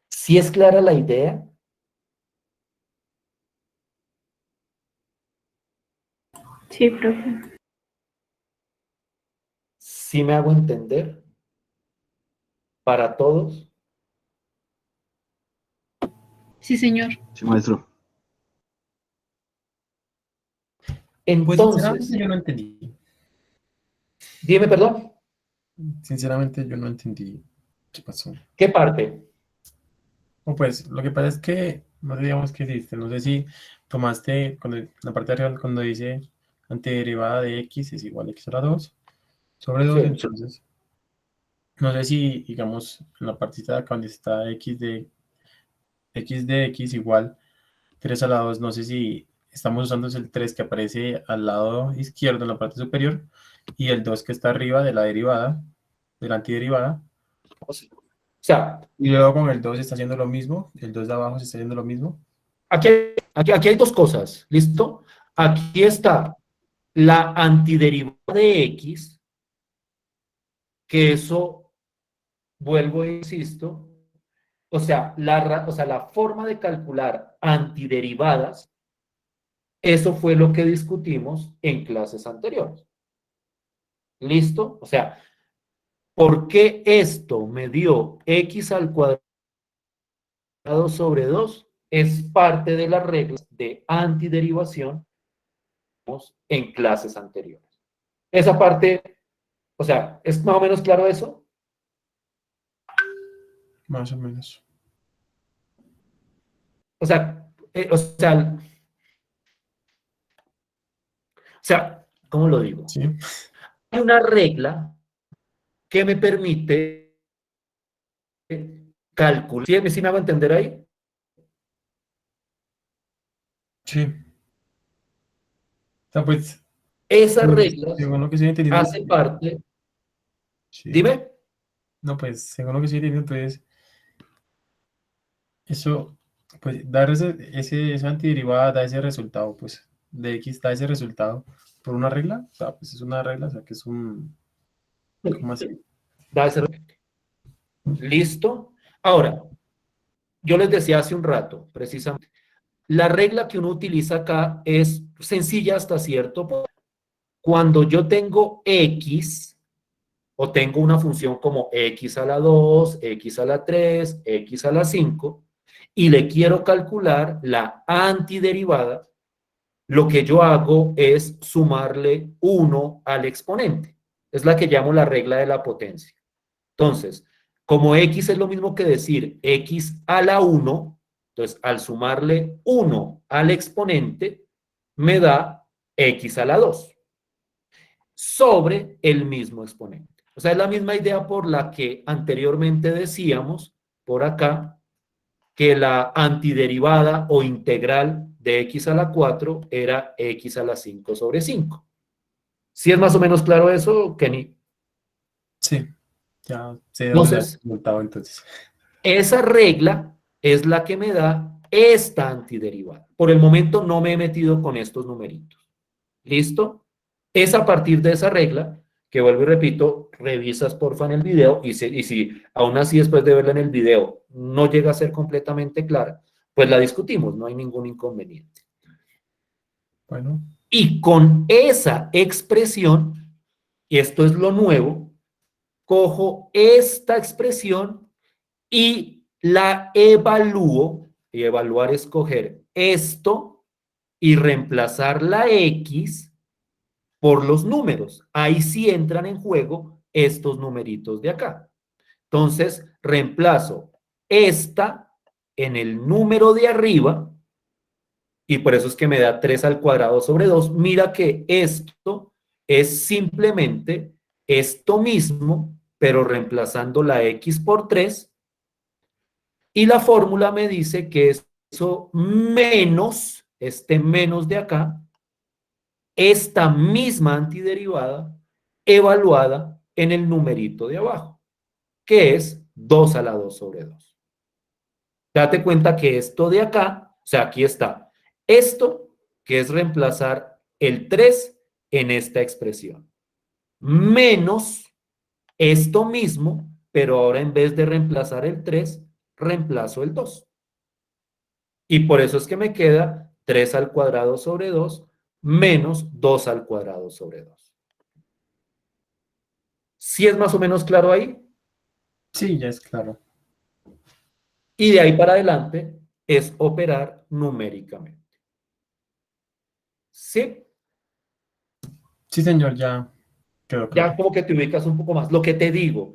¿Sí es clara la idea? Sí, profe. ¿Sí me hago entender? ¿Para todos? Sí, señor. Sí, maestro. Pues Entonces, sinceramente yo no entendí. dime, perdón, Sinceramente yo no entendí qué pasó. ¿qué parte? No, pues lo que pasa es que no sabíamos qué hiciste. No sé si tomaste la parte de arriba cuando dice antiderivada de x es igual a x a la 2 sobre 2, Sí. entonces no sé si, digamos, en la partita de acá donde está x de x igual 3 a la 2, no sé si estamos usando el 3 que aparece al lado izquierdo en la parte superior y el 2 que está arriba de la derivada, de la antiderivada. O sea, Y luego con el 2 está haciendo lo mismo, el 2 de abajo se está haciendo lo mismo. aquí hay dos cosas, ¿listo? Aquí está la antiderivada de X, que eso, vuelvo e insisto, o sea, la forma de calcular antiderivadas, eso fue lo que discutimos en clases anteriores. ¿Listo? O sea, ¿por qué esto me dio X al cuadrado sobre 2? Es parte de las reglas de antiderivación en clases anteriores. Esa parte, o sea, ¿es más o menos claro eso? Más o menos. O sea, ¿cómo lo digo? Sí, Hay una regla que me permite calcular. ¿Sí me hago entender ahí? sí. O sea, pues, Esas reglas según lo que estoy entendiendo, hacen parte. sí. Dime. No, pues, según lo que estoy entendiendo, entonces, eso, pues, dar esa antiderivada da ese resultado, pues, de X da ese resultado por una regla, o sea, pues es una regla, o sea, que es un, ¿cómo así? Da ese. ¿Listo? Ahora, yo les decía hace un rato, precisamente, la regla que uno utiliza acá es sencilla hasta cierto punto. Cuando yo tengo X, o tengo una función como X a la 2, X a la 3, X a la 5, y le quiero calcular la antiderivada, lo que yo hago es sumarle 1 al exponente. Es la que llamo la regla de la potencia. Entonces, como X es lo mismo que decir X a la 1, entonces al sumarle 1 al exponente, me da X a la 2 sobre el mismo exponente. O sea, es la misma idea por la que anteriormente decíamos, por acá, que la antiderivada o integral de X a la 4 era X a la 5 sobre 5. ¿Sí es más o menos claro eso, Kenny? Sí, ya sé de dónde sale el Entonces, resultado, entonces. esa regla es la que me da esta antiderivada. Por el momento no me he metido con estos numeritos. ¿Listo? Es a partir de esa regla que vuelvo y repito, revisas porfa en el video y si aún así después de verla en el video no llega a ser completamente clara, pues la discutimos, no hay ningún inconveniente. Bueno, Y con esa expresión, y esto es lo nuevo, cojo esta expresión y la evalúo, y evaluar es coger esto y reemplazar la X por los números. Ahí sí entran en juego estos numeritos de acá. Entonces, reemplazo esta en el número de arriba y por eso es que me da 3 al cuadrado sobre 2. Mira que esto es simplemente esto mismo, pero reemplazando la X por 3 y la fórmula me dice que eso menos, este menos de acá, esta misma antiderivada evaluada en el numerito de abajo, que es 2 a la 2 sobre 2. Date cuenta que esto de acá, o sea, aquí está, esto que es reemplazar el 3 en esta expresión, menos esto mismo, pero ahora en vez de reemplazar el 3, reemplazo el 2. Y por eso es que me queda 3 al cuadrado sobre 2 menos 2 al cuadrado sobre 2. ¿Sí es más o menos claro ahí? sí, ya es claro. Y de ahí para adelante es operar numéricamente. ¿Sí? Sí, señor, ya quedó Ya claro. como que te ubicas un poco más. Lo que te digo,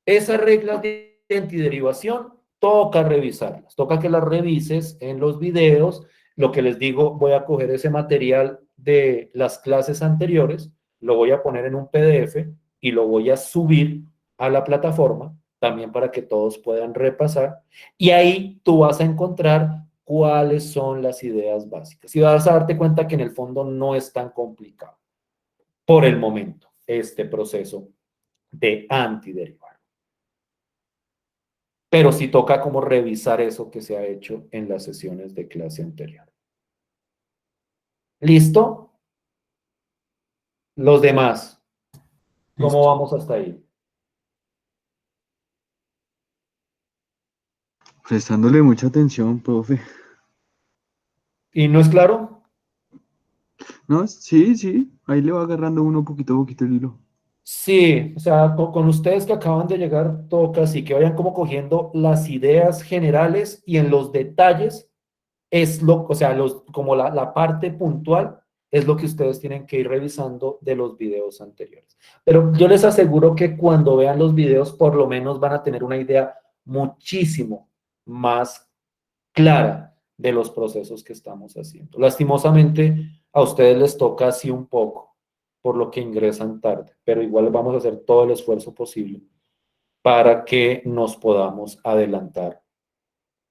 esas reglas de antiderivación toca revisarlas. Toca que las revises en los videos. Lo que les digo, voy a coger ese material de las clases anteriores, lo voy a poner en un PDF y lo voy a subir a la plataforma también para que todos puedan repasar. Y ahí tú vas a encontrar cuáles son las ideas básicas. Y vas a darte cuenta que en el fondo no es tan complicado por el momento este proceso de antiderivar. Pero sí toca como revisar eso que se ha hecho en las sesiones de clase anterior. ¿Listo? Los demás, ¿cómo Listo. vamos hasta ahí? Prestándole mucha atención, profe. ¿Y no es claro? No, sí, sí, ahí le va agarrando uno poquito a poquito el hilo. Sí, o sea, con ustedes que acaban de llegar, toca así que vayan como cogiendo las ideas generales y en los detalles es lo, o sea, como la parte puntual es lo que ustedes tienen que ir revisando de los videos anteriores. Pero yo les aseguro que cuando vean los videos, por lo menos van a tener una idea muchísimo más clara de los procesos que estamos haciendo. Lastimosamente, a ustedes les toca así un poco, por lo que ingresan tarde, pero igual vamos a hacer todo el esfuerzo posible para que nos podamos adelantar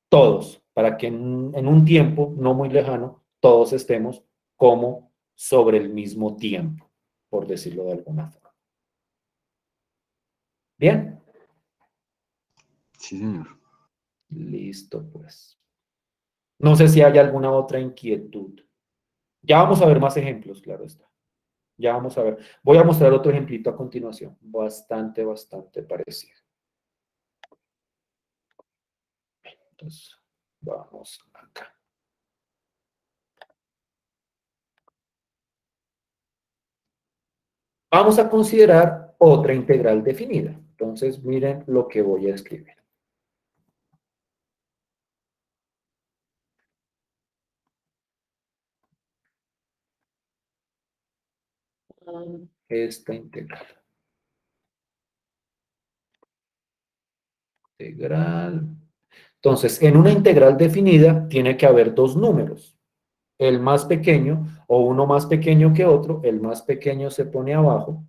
todos, para que en un tiempo no muy lejano, todos estemos como sobre el mismo tiempo, por decirlo de alguna forma. Bien, Sí, señor. listo pues. No sé si hay alguna otra inquietud. Ya vamos a ver más ejemplos, claro está. Ya vamos a ver. Voy a mostrar otro ejemplito a continuación. Bastante parecido. Entonces, vamos acá. Vamos a considerar otra integral definida. Entonces, miren lo que voy a escribir. Esta integral. Entonces, en una integral definida tiene que haber dos números. El más pequeño o uno más pequeño que otro. El más pequeño se pone abajo.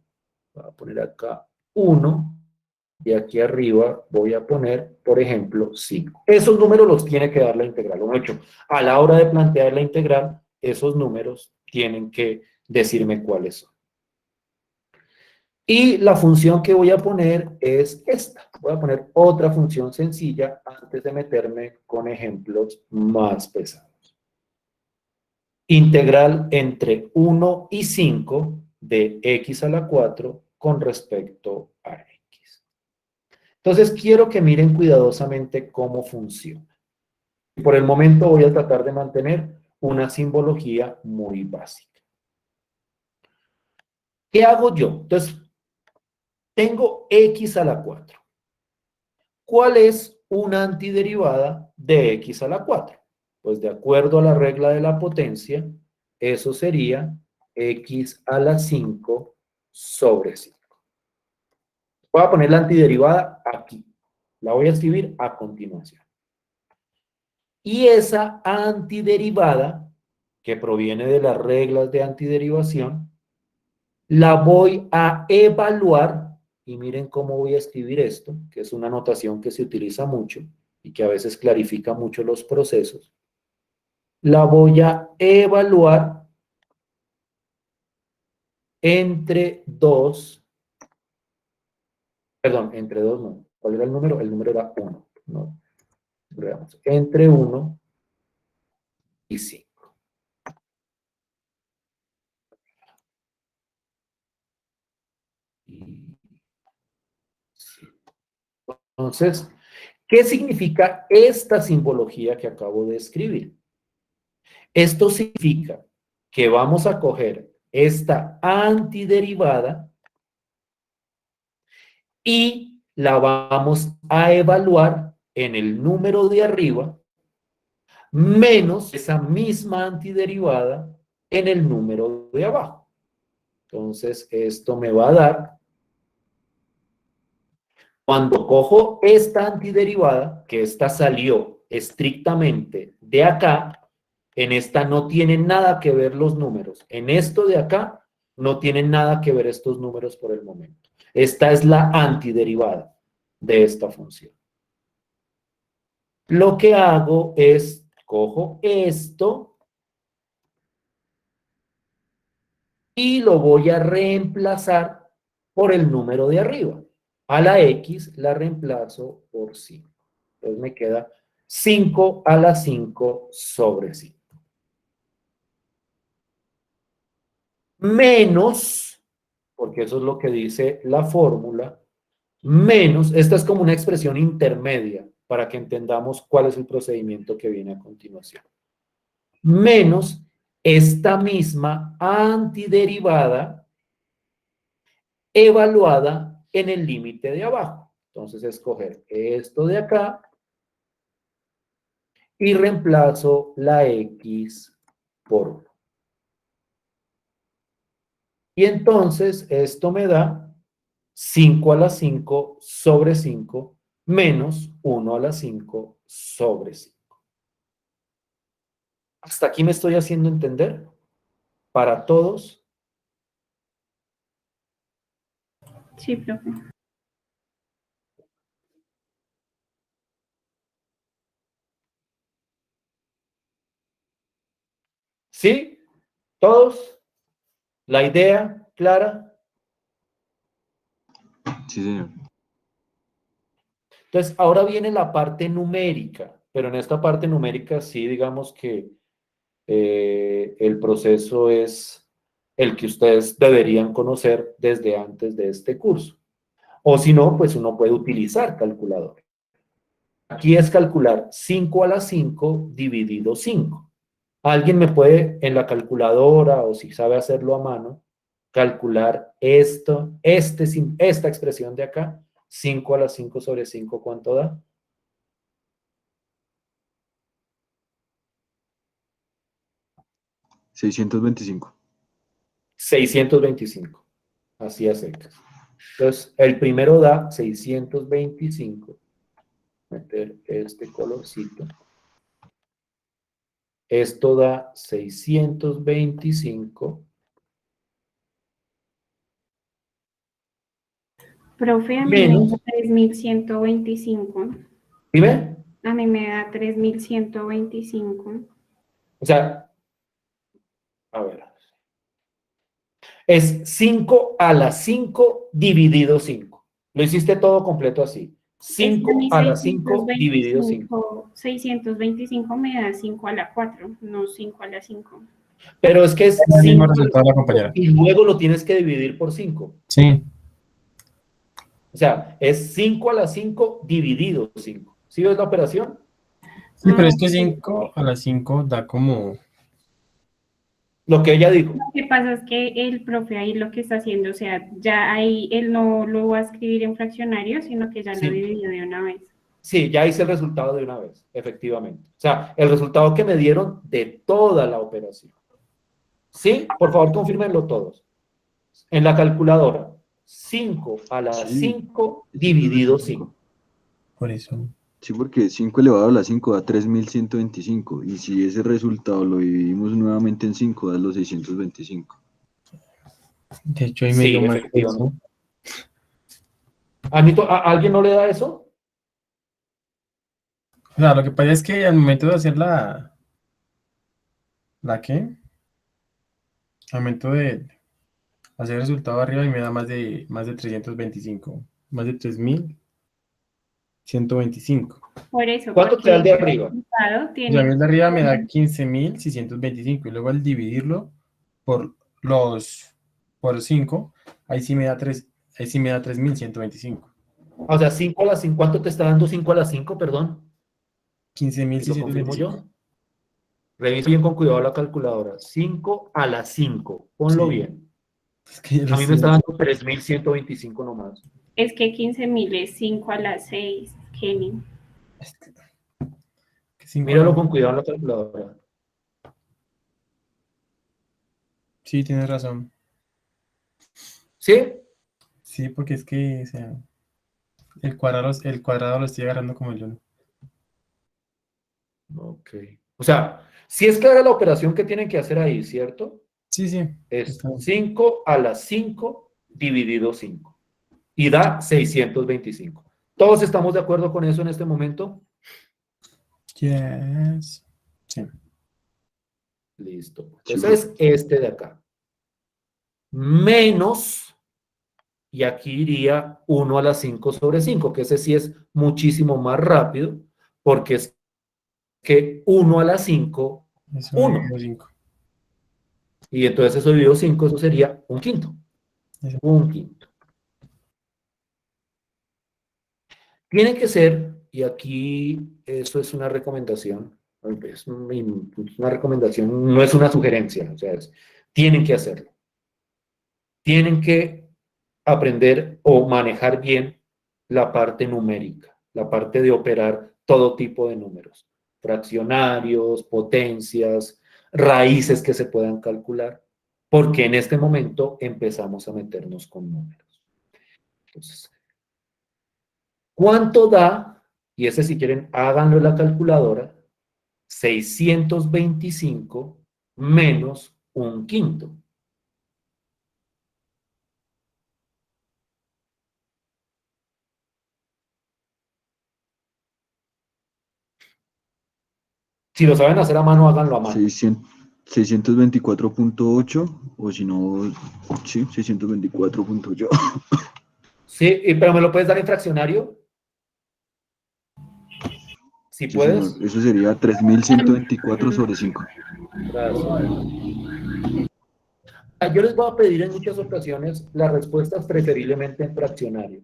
Voy a poner acá 1 y aquí arriba voy a poner, por ejemplo, 5. Esos números los tiene que dar la integral. Un hecho, a la hora de plantear la integral, esos números tienen que decirme cuáles son. Y la función que voy a poner es esta. Voy a poner otra función sencilla antes de meterme con ejemplos más pesados. Integral entre 1 y 5 de x a la 4 con respecto a x. Entonces quiero que miren cuidadosamente cómo funciona. Por el momento voy a tratar de mantener una simbología muy básica. ¿Qué hago yo? Entonces, tengo x a la 4. ¿Cuál es una antiderivada de x a la 4? Pues de acuerdo a la regla de la potencia, eso sería x a la 5 sobre 5. Voy a poner la antiderivada aquí. La voy a escribir a continuación. Y esa antiderivada, que proviene de las reglas de antiderivación, la voy a evaluar, y miren cómo voy a escribir esto, que es una notación que se utiliza mucho y que a veces clarifica mucho los procesos. La voy a evaluar entre 2, perdón, entre 2 no. ¿Cuál era el número? El número era 1. No, veamos. Entre 1 y 5. Entonces, ¿qué significa esta simbología que acabo de escribir? Esto significa que vamos a coger esta antiderivada y la vamos a evaluar en el número de arriba menos esa misma antiderivada en el número de abajo. Entonces, esto me va a dar, cuando cojo esta antiderivada, que esta salió estrictamente de acá, en esta no tienen nada que ver los números. En esto de acá no tienen nada que ver estos números por el momento. Esta es la antiderivada de esta función. Lo que hago es, cojo esto y lo voy a reemplazar por el número de arriba. A la x la reemplazo por 5. Entonces me queda 5 a la 5 sobre 5. Menos porque eso es lo que dice la fórmula, menos, esta es como una expresión intermedia para que entendamos cuál es el procedimiento que viene a continuación, menos esta misma antiderivada evaluada en el límite de abajo. Entonces, escoger esto de acá y reemplazo la X por 1. Y entonces esto me da 5 a la 5 sobre 5 menos 1 a la 5 sobre 5. ¿Hasta aquí me estoy haciendo entender? Para todos. Sí, profe. ¿Sí? ¿Todos? ¿La idea clara? Sí, señor. Entonces, ahora viene la parte numérica, pero en esta parte numérica sí, digamos que el proceso es el que ustedes deberían conocer desde antes de este curso. O si no, pues uno puede utilizar calculadora. Aquí es calcular 5 a la 5 dividido 5. ¿Alguien me puede en la calculadora o si sabe hacerlo a mano, calcular esta expresión de acá? 5 a la 5 sobre 5, ¿cuánto da? $625. 625. Así a secas. Entonces, el primero da 625. Meter este colorcito. Esto da 625. Profe, a mí me Menos. da 3.125. ¿Dime? A mí me da 3.125. O sea, a ver. Es 5 a la 5 dividido 5. Lo hiciste todo completo así. Es que a 5 mí a la 5 dividido 5. 625 me da 5 a la 4, no 5 a la 5. Pero es que es El mismo 5 resultado de la compañera. y luego lo tienes que dividir por 5. Sí. O sea, es 5 a la 5 dividido 5. ¿Sí ves la operación? Sí, pero es que 5 a la 5 da como... Lo que ella dijo. Lo que pasa es que el profe ahí lo que está haciendo, o sea, ya ahí él no lo va a escribir en fraccionario, sino que ya Sí. lo dividió de una vez. Sí, ya hice el resultado de una vez, efectivamente. O sea, el resultado que me dieron de toda la operación. ¿Sí? Por favor, confírmenlo todos. En la calculadora, 5 a la Sí. 5 dividido 5. Por eso. Sí, porque 5 elevado a la 5 da 3.125. Y si ese resultado lo dividimos nuevamente en 5, da los 625. De hecho, ahí me Sí, dio más efectivamente. eso. ¿A alguien no le da eso? O sea, lo que pasa es que al momento de hacer ¿la qué? Al momento de hacer el resultado arriba y me da más de 325. Más de 3.125. Por eso, ¿Cuánto te da el de porque el arriba? resultado O sea, a tiene mí el de arriba me da 15.625 y luego al dividirlo por 5, ahí sí me da 3.125. O sea, 5 a la 5. ¿Cuánto te está dando 5 a la 5, perdón? Y lo confirmo 15.625. yo. Revisa bien con cuidado la calculadora. 5 a la 5. Ponlo Sí. bien. Es que yo lo A mí me estoy está dando 3.125 nomás. es que 15.000 es 5 a la 6, Kenny. que 5 a Míralo la... con cuidado en la calculadora. Sí, tienes razón. ¿Sí? Sí, porque es que, o sea, el cuadrado lo estoy agarrando como el 1. Ok. O sea, si es clara la operación que tienen que hacer ahí, ¿cierto? Sí, sí. Es Está bien. 5 a la 5 dividido 5. Y da 625. ¿Todos estamos de acuerdo con eso en este momento? Yes. Sí. Listo. Sí, Entonces, este de acá. Menos, y aquí iría 1 a la 5 sobre 5, que ese sí es muchísimo más rápido, porque es que 1 a la 5, Eso 1. dividido 5. Y entonces eso dividido 5, eso sería un quinto. 1 quinto. Tiene que ser, y aquí eso es una recomendación, es una recomendación, no es una sugerencia, o sea, tienen que hacerlo. Tienen que aprender o manejar bien la parte numérica, la parte de operar todo tipo de números, fraccionarios, potencias, raíces que se puedan calcular, porque en este momento empezamos a meternos con números. Entonces, ¿cuánto da? Y ese, si quieren, háganlo en la calculadora. 625 menos 1 quinto. Si lo saben hacer a mano, háganlo a mano. 624.8 o si no, sí, 624.8. Sí, pero ¿me lo puedes dar en fraccionario? Si Sí, puedes. señor. Eso sería 3124 sobre 5. Gracias. Yo les voy a pedir en muchas ocasiones las respuestas preferiblemente en fraccionario,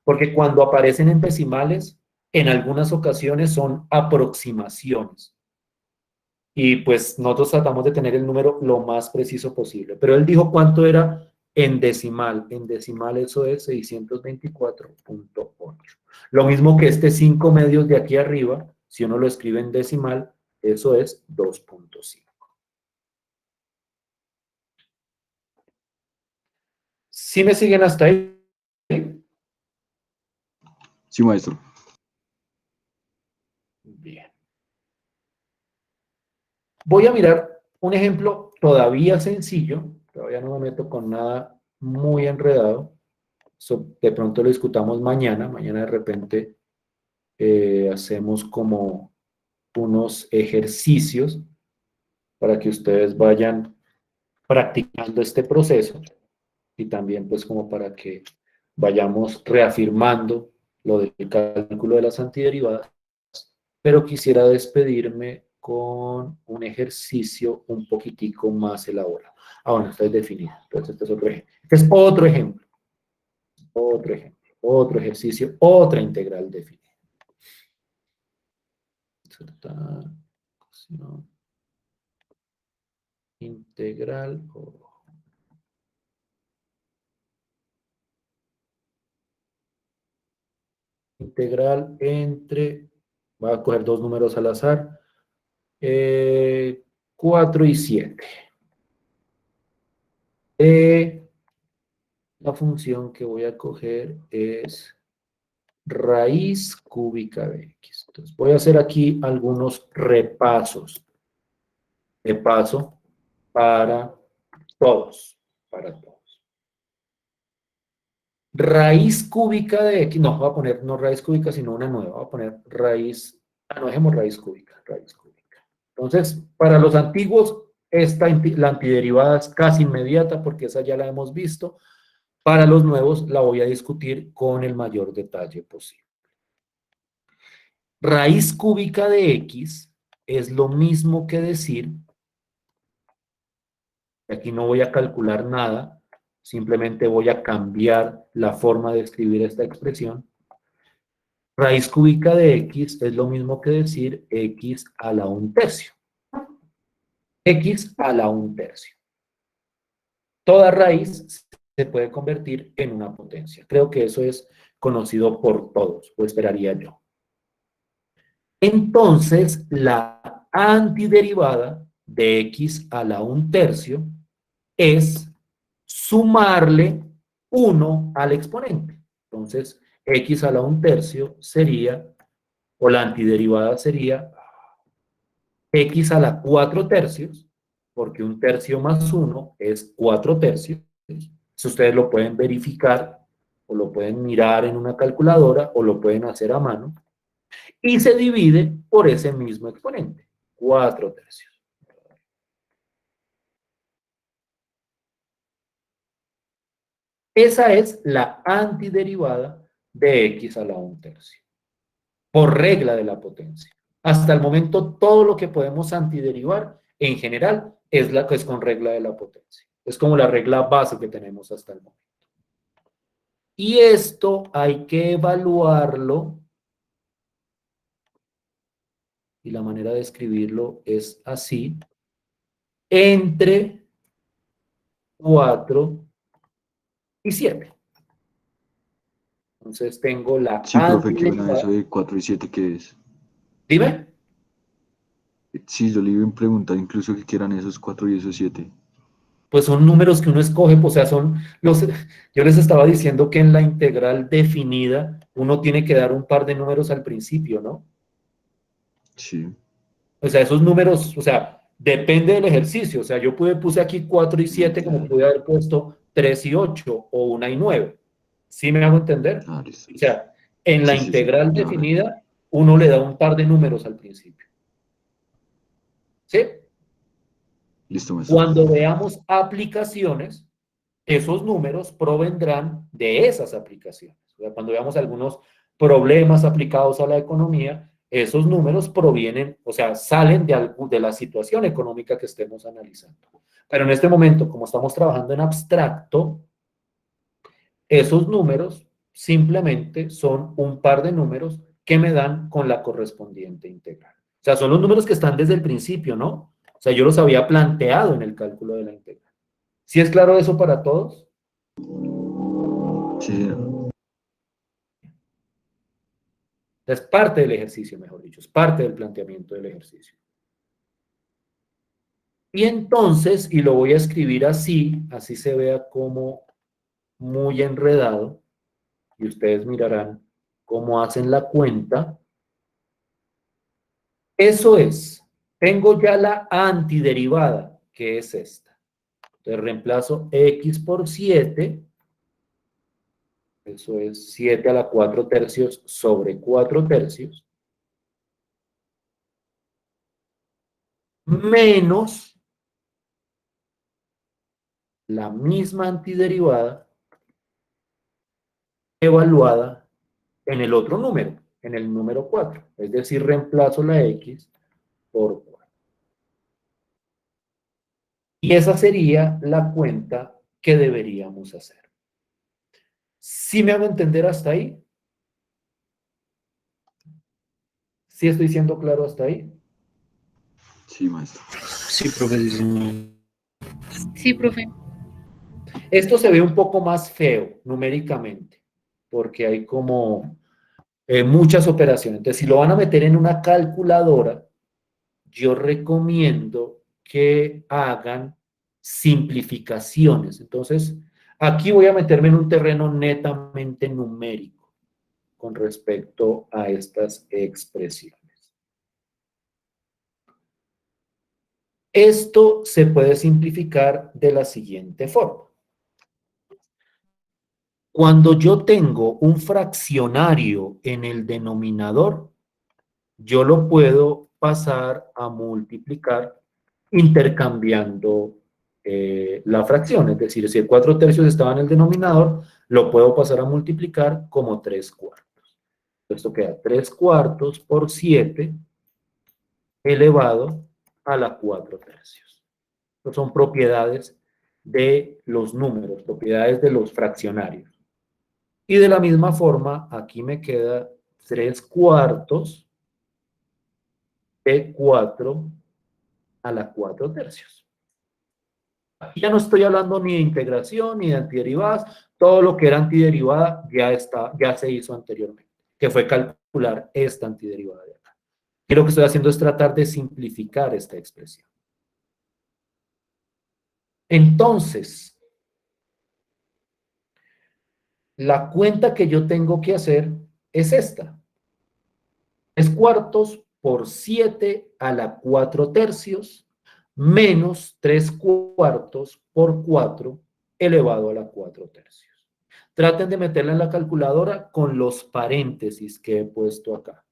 porque cuando aparecen en decimales, en algunas ocasiones son aproximaciones. Y pues nosotros tratamos de tener el número lo más preciso posible. Pero él dijo cuánto era en decimal. En decimal eso es 624.8. Lo mismo que este 5 medios de aquí arriba, si uno lo escribe en decimal, eso es 2.5. ¿Sí me siguen hasta ahí? Sí, maestro. Bien. Voy a mirar un ejemplo todavía sencillo. Todavía no me meto con nada muy enredado. De pronto lo discutamos mañana. Mañana de repente hacemos como unos ejercicios para que ustedes vayan practicando este proceso y también pues como para que vayamos reafirmando lo del cálculo de las antiderivadas, pero quisiera despedirme con un ejercicio un poquitico más elaborado. Ah, bueno, esto es definido. Entonces, este es otro ejemplo. Este es otro ejemplo, otro ejercicio, otra integral definida. Integral integral entre, voy a coger dos números al azar, 4 y 7. La función que voy a coger es raíz cúbica de x. Entonces voy a hacer aquí algunos repasos de paso para todos, Raíz cúbica de x, no, voy a poner no raíz cúbica, sino una nueva, voy a poner raíz, no dejemos raíz cúbica. Entonces, para los antiguos, la antiderivada es casi inmediata porque esa ya la hemos visto. Para los nuevos la voy a discutir con el mayor detalle posible. Raíz cúbica de x es lo mismo que decir, aquí no voy a calcular nada, simplemente voy a cambiar la forma de escribir esta expresión. Raíz cúbica de x es lo mismo que decir x a la 1/3. X a la 1/3. Toda raíz se puede convertir en una potencia. Creo que eso es conocido por todos, o esperaría yo. Entonces, la antiderivada de x a la 1/3 es sumarle 1 al exponente. Entonces, x a la 1/3 sería, o la antiderivada sería x a la 4/3, porque 1/3 más 1 es 4/3. Si ustedes lo pueden verificar, o lo pueden mirar en una calculadora, o lo pueden hacer a mano, y se divide por ese mismo exponente, 4/3. Esa es la antiderivada de x a la 1/3, por regla de la potencia. Hasta el momento, todo lo que podemos antiderivar, en general, es con regla de la potencia. Es como la regla base que tenemos hasta el momento. Y esto hay que evaluarlo, y la manera de escribirlo es así, entre 4 y 7. Entonces tengo la Sí, profe, qué buena eso antiderivada. de 4 y 7 ¿qué es? Dime. Sí, yo le iba a preguntar incluso que quieran esos 4 y esos 7. Pues son números que uno escoge, o sea, son los, yo les estaba diciendo que en la integral definida uno tiene que dar un par de números al principio, ¿no? Sí. O sea, esos números, o sea, depende del ejercicio, o sea, puse aquí 4 y 7 como Claro, pude haber puesto 3 y 8 o 1 y 9. ¿Sí me hago entender? ah, listo. O sea, en la Sí, sí, sí. integral Ya ahora. definida, uno le da un par de números al principio. ¿Sí? Listo, maestro. Cuando veamos aplicaciones, esos números provendrán de esas aplicaciones. O sea, cuando veamos algunos problemas aplicados a la economía, esos números provienen, o sea, salen de la situación económica que estemos analizando. Pero en este momento, como estamos trabajando en abstracto, esos números simplemente son un par de números que me dan con la correspondiente integral. O sea, son los números que están desde el principio, ¿no? O sea, yo los había planteado en el cálculo de la integral. ¿Sí es claro eso para todos? Sí, Es parte del ejercicio, mejor dicho, es parte del planteamiento del ejercicio. Y entonces, y lo voy a escribir así, así se vea como muy enredado, y ustedes mirarán cómo hacen la cuenta. Eso es, tengo ya la antiderivada, que es esta. Entonces reemplazo x por 7, eso es 7 a la 4 tercios sobre 4 tercios, menos la misma antiderivada evaluada en el otro número, en el número 4. Es decir, reemplazo la x por 4. Y esa sería la cuenta que deberíamos hacer. ¿Sí me hago entender hasta ahí? ¿Sí estoy siendo claro hasta ahí? sí, maestro. Sí, profe, sí, señor. Sí, profe. Esto se ve un poco más feo numéricamente, porque hay como muchas operaciones. Entonces, si lo van a meter en una calculadora, yo recomiendo que hagan simplificaciones. Entonces, aquí voy a meterme en un terreno netamente numérico con respecto a estas expresiones. Esto se puede simplificar de la siguiente forma. Cuando yo tengo un fraccionario en el denominador, yo lo puedo pasar a multiplicar intercambiando la fracción. Es decir, si el 4 tercios estaba en el denominador, lo puedo pasar a multiplicar como 3 cuartos. Esto queda 3 cuartos por 7 elevado a la 4 tercios. Estas son propiedades de los números, propiedades de los fraccionarios. Y de la misma forma, aquí me queda 3 cuartos de 4 a la 4 tercios. Aquí ya no estoy hablando ni de integración ni de antiderivadas, todo lo que era antiderivada ya se hizo anteriormente, que fue calcular esta antiderivada de acá. Y lo que estoy haciendo es tratar de simplificar esta expresión. Entonces, la cuenta que yo tengo que hacer es esta. 3 cuartos por 7 a la 4 tercios menos 3 cuartos por 4 elevado a la 4 tercios. Traten de meterla en la calculadora con los paréntesis que he puesto acá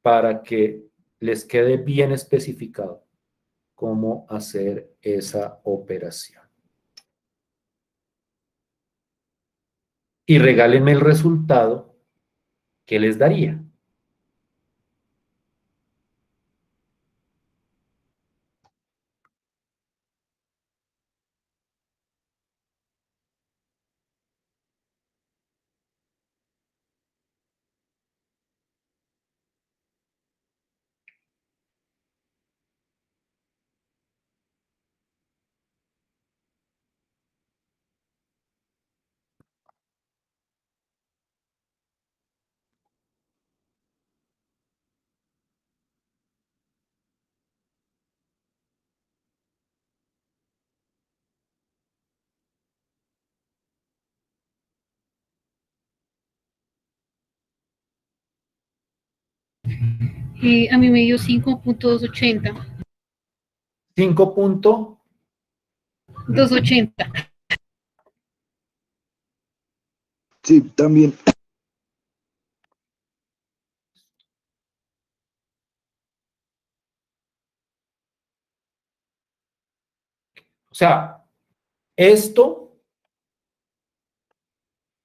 para que les quede bien especificado cómo hacer esa operación. Y regálenme el resultado que les daría. A mí me dio 5.280. 5 280. Sí, también. O sea, esto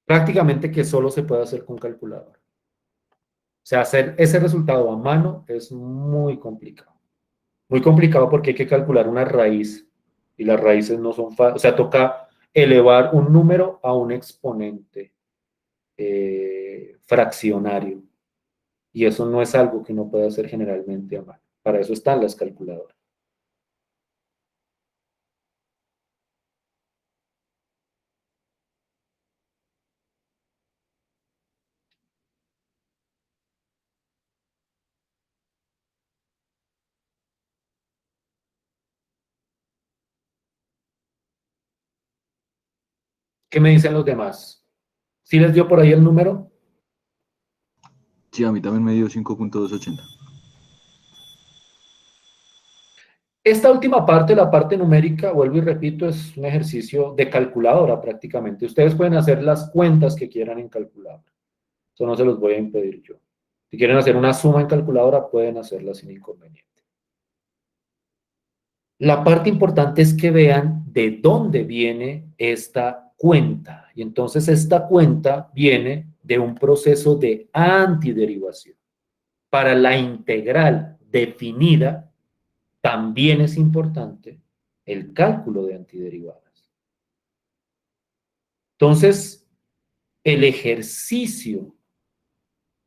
prácticamente que solo se puede hacer con calculadora. O sea, hacer ese resultado a mano es muy complicado. Muy complicado porque hay que calcular una raíz y las raíces no son fáciles. O sea, toca elevar un número a un exponente fraccionario. Y eso no es algo que uno puede hacer generalmente a mano. Para eso están las calculadoras. ¿Qué me dicen los demás? ¿Sí les dio por ahí el número? Sí, a mí también me dio 5.280. Esta última parte, la parte numérica, vuelvo y repito, es un ejercicio de calculadora prácticamente. Ustedes pueden hacer las cuentas que quieran en calculadora. Eso no se los voy a impedir yo. Si quieren hacer una suma en calculadora, pueden hacerla sin inconveniente. La parte importante es que vean de dónde viene esta cuenta. Y entonces esta cuenta viene de un proceso de antiderivación. Para la integral definida, también es importante el cálculo de antiderivadas. Entonces, el ejercicio,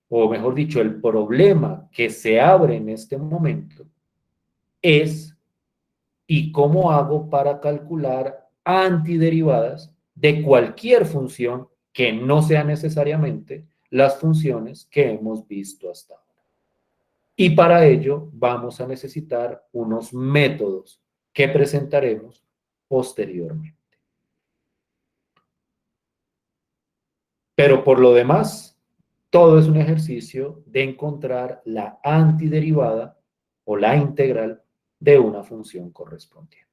o mejor dicho, el problema que se abre en este momento es ¿y cómo hago para calcular antiderivadas de cualquier función que no sea necesariamente las funciones que hemos visto hasta ahora? Y para ello vamos a necesitar unos métodos que presentaremos posteriormente. Pero por lo demás, todo es un ejercicio de encontrar la antiderivada o la integral de una función correspondiente.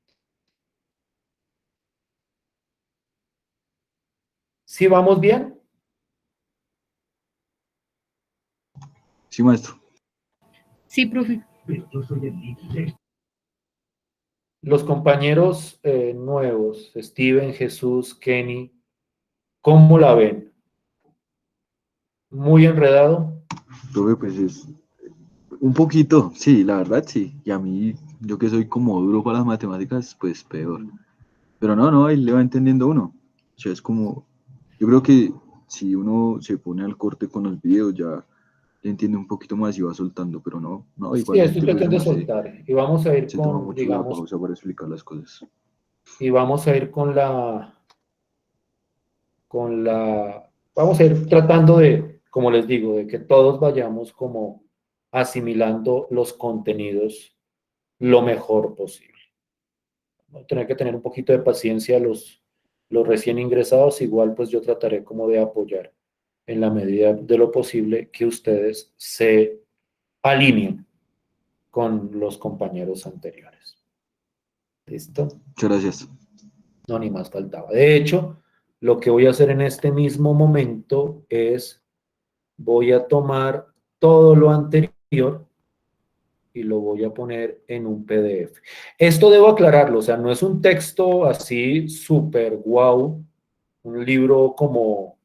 ¿Sí vamos bien? Sí, maestro. Sí, profe. Los compañeros nuevos, Steven, Jesús, Kenny, ¿cómo la ven? ¿Muy enredado? Profe, pues es un poquito, sí, la verdad sí. Y a mí, yo que soy como duro para las matemáticas, pues peor. Pero no, ahí le va entendiendo uno. O sea, es como, yo creo que si uno se pone al corte con los videos, ya le entiende un poquito más y va soltando, pero no, Sí, esto es igualmente pues cuestión de uno se, soltar. Y vamos a ir se toma con, mucho la digamos, pausa para explicar las cosas. y vamos a ir tratando de, como les digo, de que todos vayamos como asimilando los contenidos lo mejor posible. Vamos a tener que tener un poquito de paciencia los recién ingresados, igual pues yo trataré como de apoyar en la medida de lo posible que ustedes se alineen con los compañeros anteriores. ¿Listo? Muchas gracias. No, ni más faltaba. De hecho, lo que voy a hacer en este mismo momento es, voy a tomar todo lo anterior y lo voy a poner en un PDF. Esto debo aclararlo, o sea, no es un texto así súper guau, un libro como,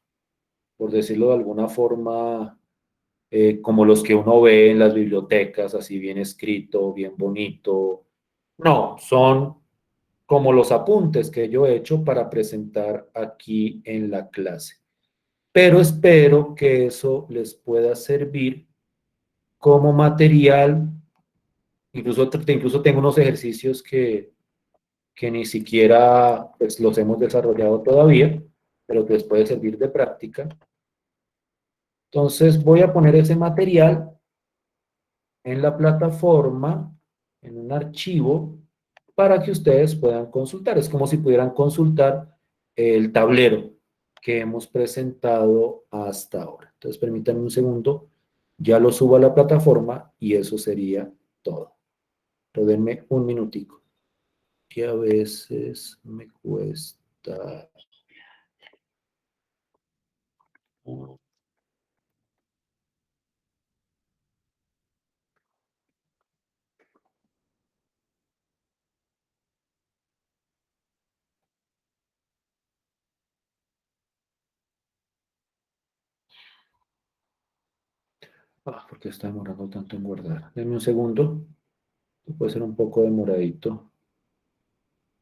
por decirlo de alguna forma, como los que uno ve en las bibliotecas, así bien escrito, bien bonito. No, son como los apuntes que yo he hecho para presentar aquí en la clase. Pero espero que eso les pueda servir como material. Incluso tengo unos ejercicios que ni siquiera pues, los hemos desarrollado todavía, pero que les puede servir de práctica. Entonces voy a poner ese material en la plataforma, en un archivo, para que ustedes puedan consultar. Es como si pudieran consultar el tablero que hemos presentado hasta ahora. Entonces, permítanme un segundo, ya lo subo a la plataforma y eso sería todo. Pero denme un minutico, que a veces me cuesta. ¿Por qué está demorando tanto en guardar? Denme un segundo. Puede ser un poco demoradito.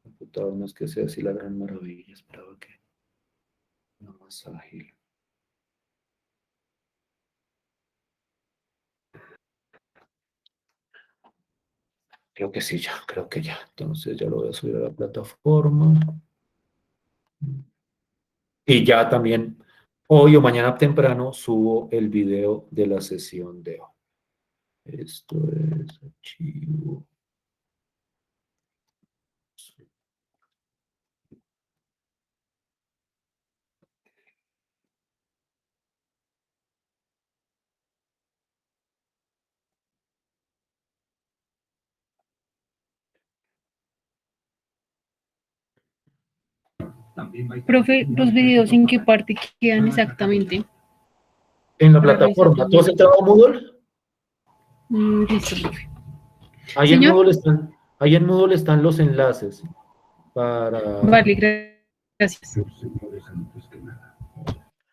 El computador no es que sea así la gran maravilla. Esperaba que no más ágil. Creo que sí, ya, creo que ya. Entonces ya lo voy a subir a la plataforma. Y ya también, hoy o mañana temprano, subo el video de la sesión de hoy. Esto es archivo. Profe, ¿los videos en qué parte quedan exactamente? En la Para plataforma. revisar ¿Tú has también. entrado a Moodle? Listo, profe. Ahí en Señor. Moodle están los enlaces para... Vale, gracias.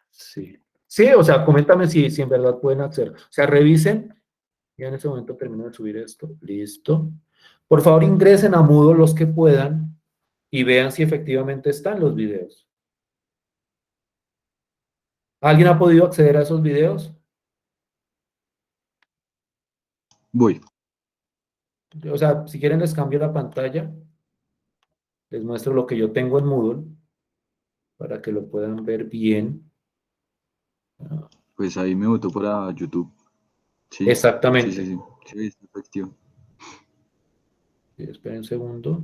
Sí. Sí, o sea, coméntame si en verdad pueden acceder. O sea, revisen. Ya en este momento termino de subir esto. Listo. Por favor, ingresen a Moodle los que puedan y vean si efectivamente están los videos. ¿Alguien ha podido acceder a esos videos? Voy. O sea, si quieren les cambio la pantalla. Les muestro lo que yo tengo en Moodle para que lo puedan ver bien. Pues ahí me votó para YouTube. Sí, Exactamente. sí, está efectivo. Sí, esperen un segundo.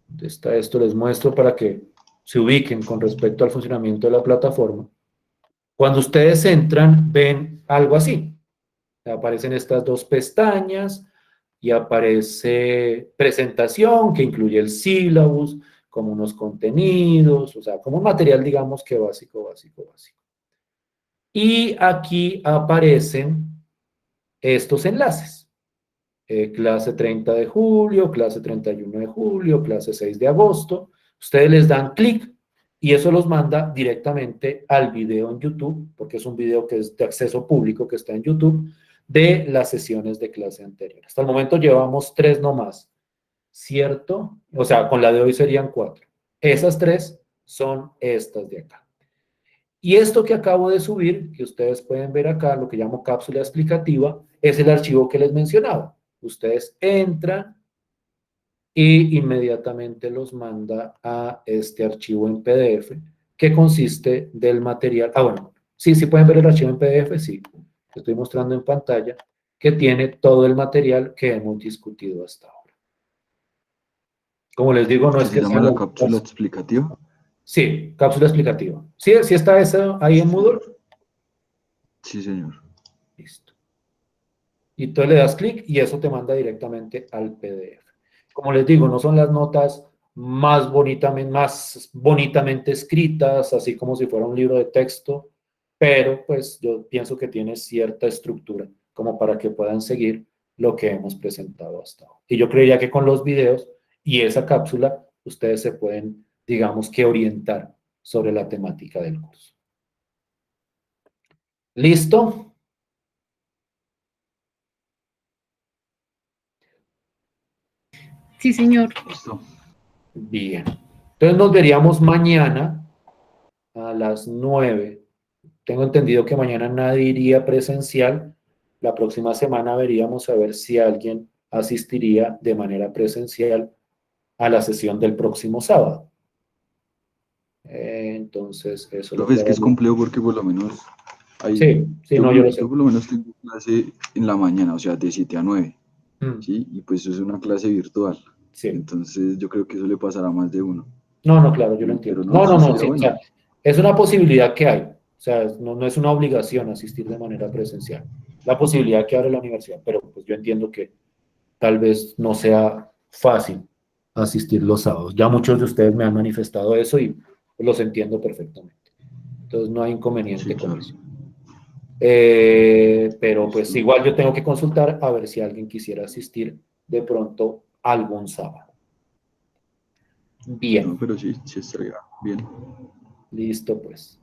¿Dónde está esto? Les muestro para que se ubiquen con respecto al funcionamiento de la plataforma. Cuando ustedes entran, ven algo así. Aparecen estas dos pestañas y aparece presentación que incluye el syllabus, como unos contenidos, o sea, como un material, digamos que básico. Y aquí aparecen estos enlaces. Clase 30 de julio, clase 31 de julio, clase 6 de agosto. Ustedes les dan clic y eso los manda directamente al video en YouTube, porque es un video que es de acceso público que está en YouTube, de las sesiones de clase anterior. Hasta el momento llevamos 3 nomás, ¿cierto? O sea, con la de hoy serían 4. Esas 3 son estas de acá. Y esto que acabo de subir, que ustedes pueden ver acá, lo que llamo cápsula explicativa, es el archivo que les mencionaba. Ustedes entran y inmediatamente los manda a este archivo en PDF, que consiste del material. Bueno, sí pueden ver el archivo en PDF, sí. Lo estoy mostrando en pantalla, que tiene todo el material que hemos discutido hasta ahora. Como les digo, no ¿Qué es se que llama sea la cápsula explicativa? Sí, cápsula explicativa. ¿Sí está esa ahí en Moodle? Sí, señor. Listo. Y tú le das clic y eso te manda directamente al PDF. Como les digo, no son las notas más bonitamente escritas, así como si fuera un libro de texto, pero pues yo pienso que tiene cierta estructura como para que puedan seguir lo que hemos presentado hasta ahora. Y yo creía que con los videos y esa cápsula, ustedes se pueden, digamos que orientar sobre la temática del curso. ¿Listo? Sí, señor. Listo. Bien. Entonces nos veríamos mañana a las 9. Tengo entendido que mañana nadie iría presencial. La próxima semana veríamos a ver si alguien asistiría de manera presencial a la sesión del próximo sábado. Entonces, eso lo Profe, es que es quedaría. complejo porque por lo menos Sí, no, yo lo sé. yo por lo menos tengo clase en la mañana, o sea, de 7 a 9, Mm, ¿sí? Y pues eso es una clase virtual. sí. Entonces yo creo que eso le pasará a más de uno. No, claro, yo lo entiendo. Pero no, sí No, sería sí, o bueno. sea, es una posibilidad que hay. O sea, no es una obligación asistir de manera presencial. la posibilidad que abre la universidad, pero pues yo entiendo que tal vez no sea fácil asistir los sábados. Ya muchos de ustedes me han manifestado eso y los entiendo perfectamente. Entonces no hay inconveniente Sí, con claro. eso. Pero pues igual yo tengo que consultar a ver si alguien quisiera asistir de pronto algún sábado. Bien, No, pero sí, sí estaría bien. listo pues.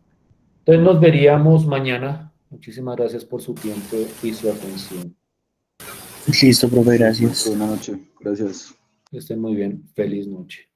Entonces nos veríamos mañana. Muchísimas gracias por su tiempo y su atención. Listo, profe, gracias. Buenas noches. Gracias. Que estén muy bien. Feliz noche.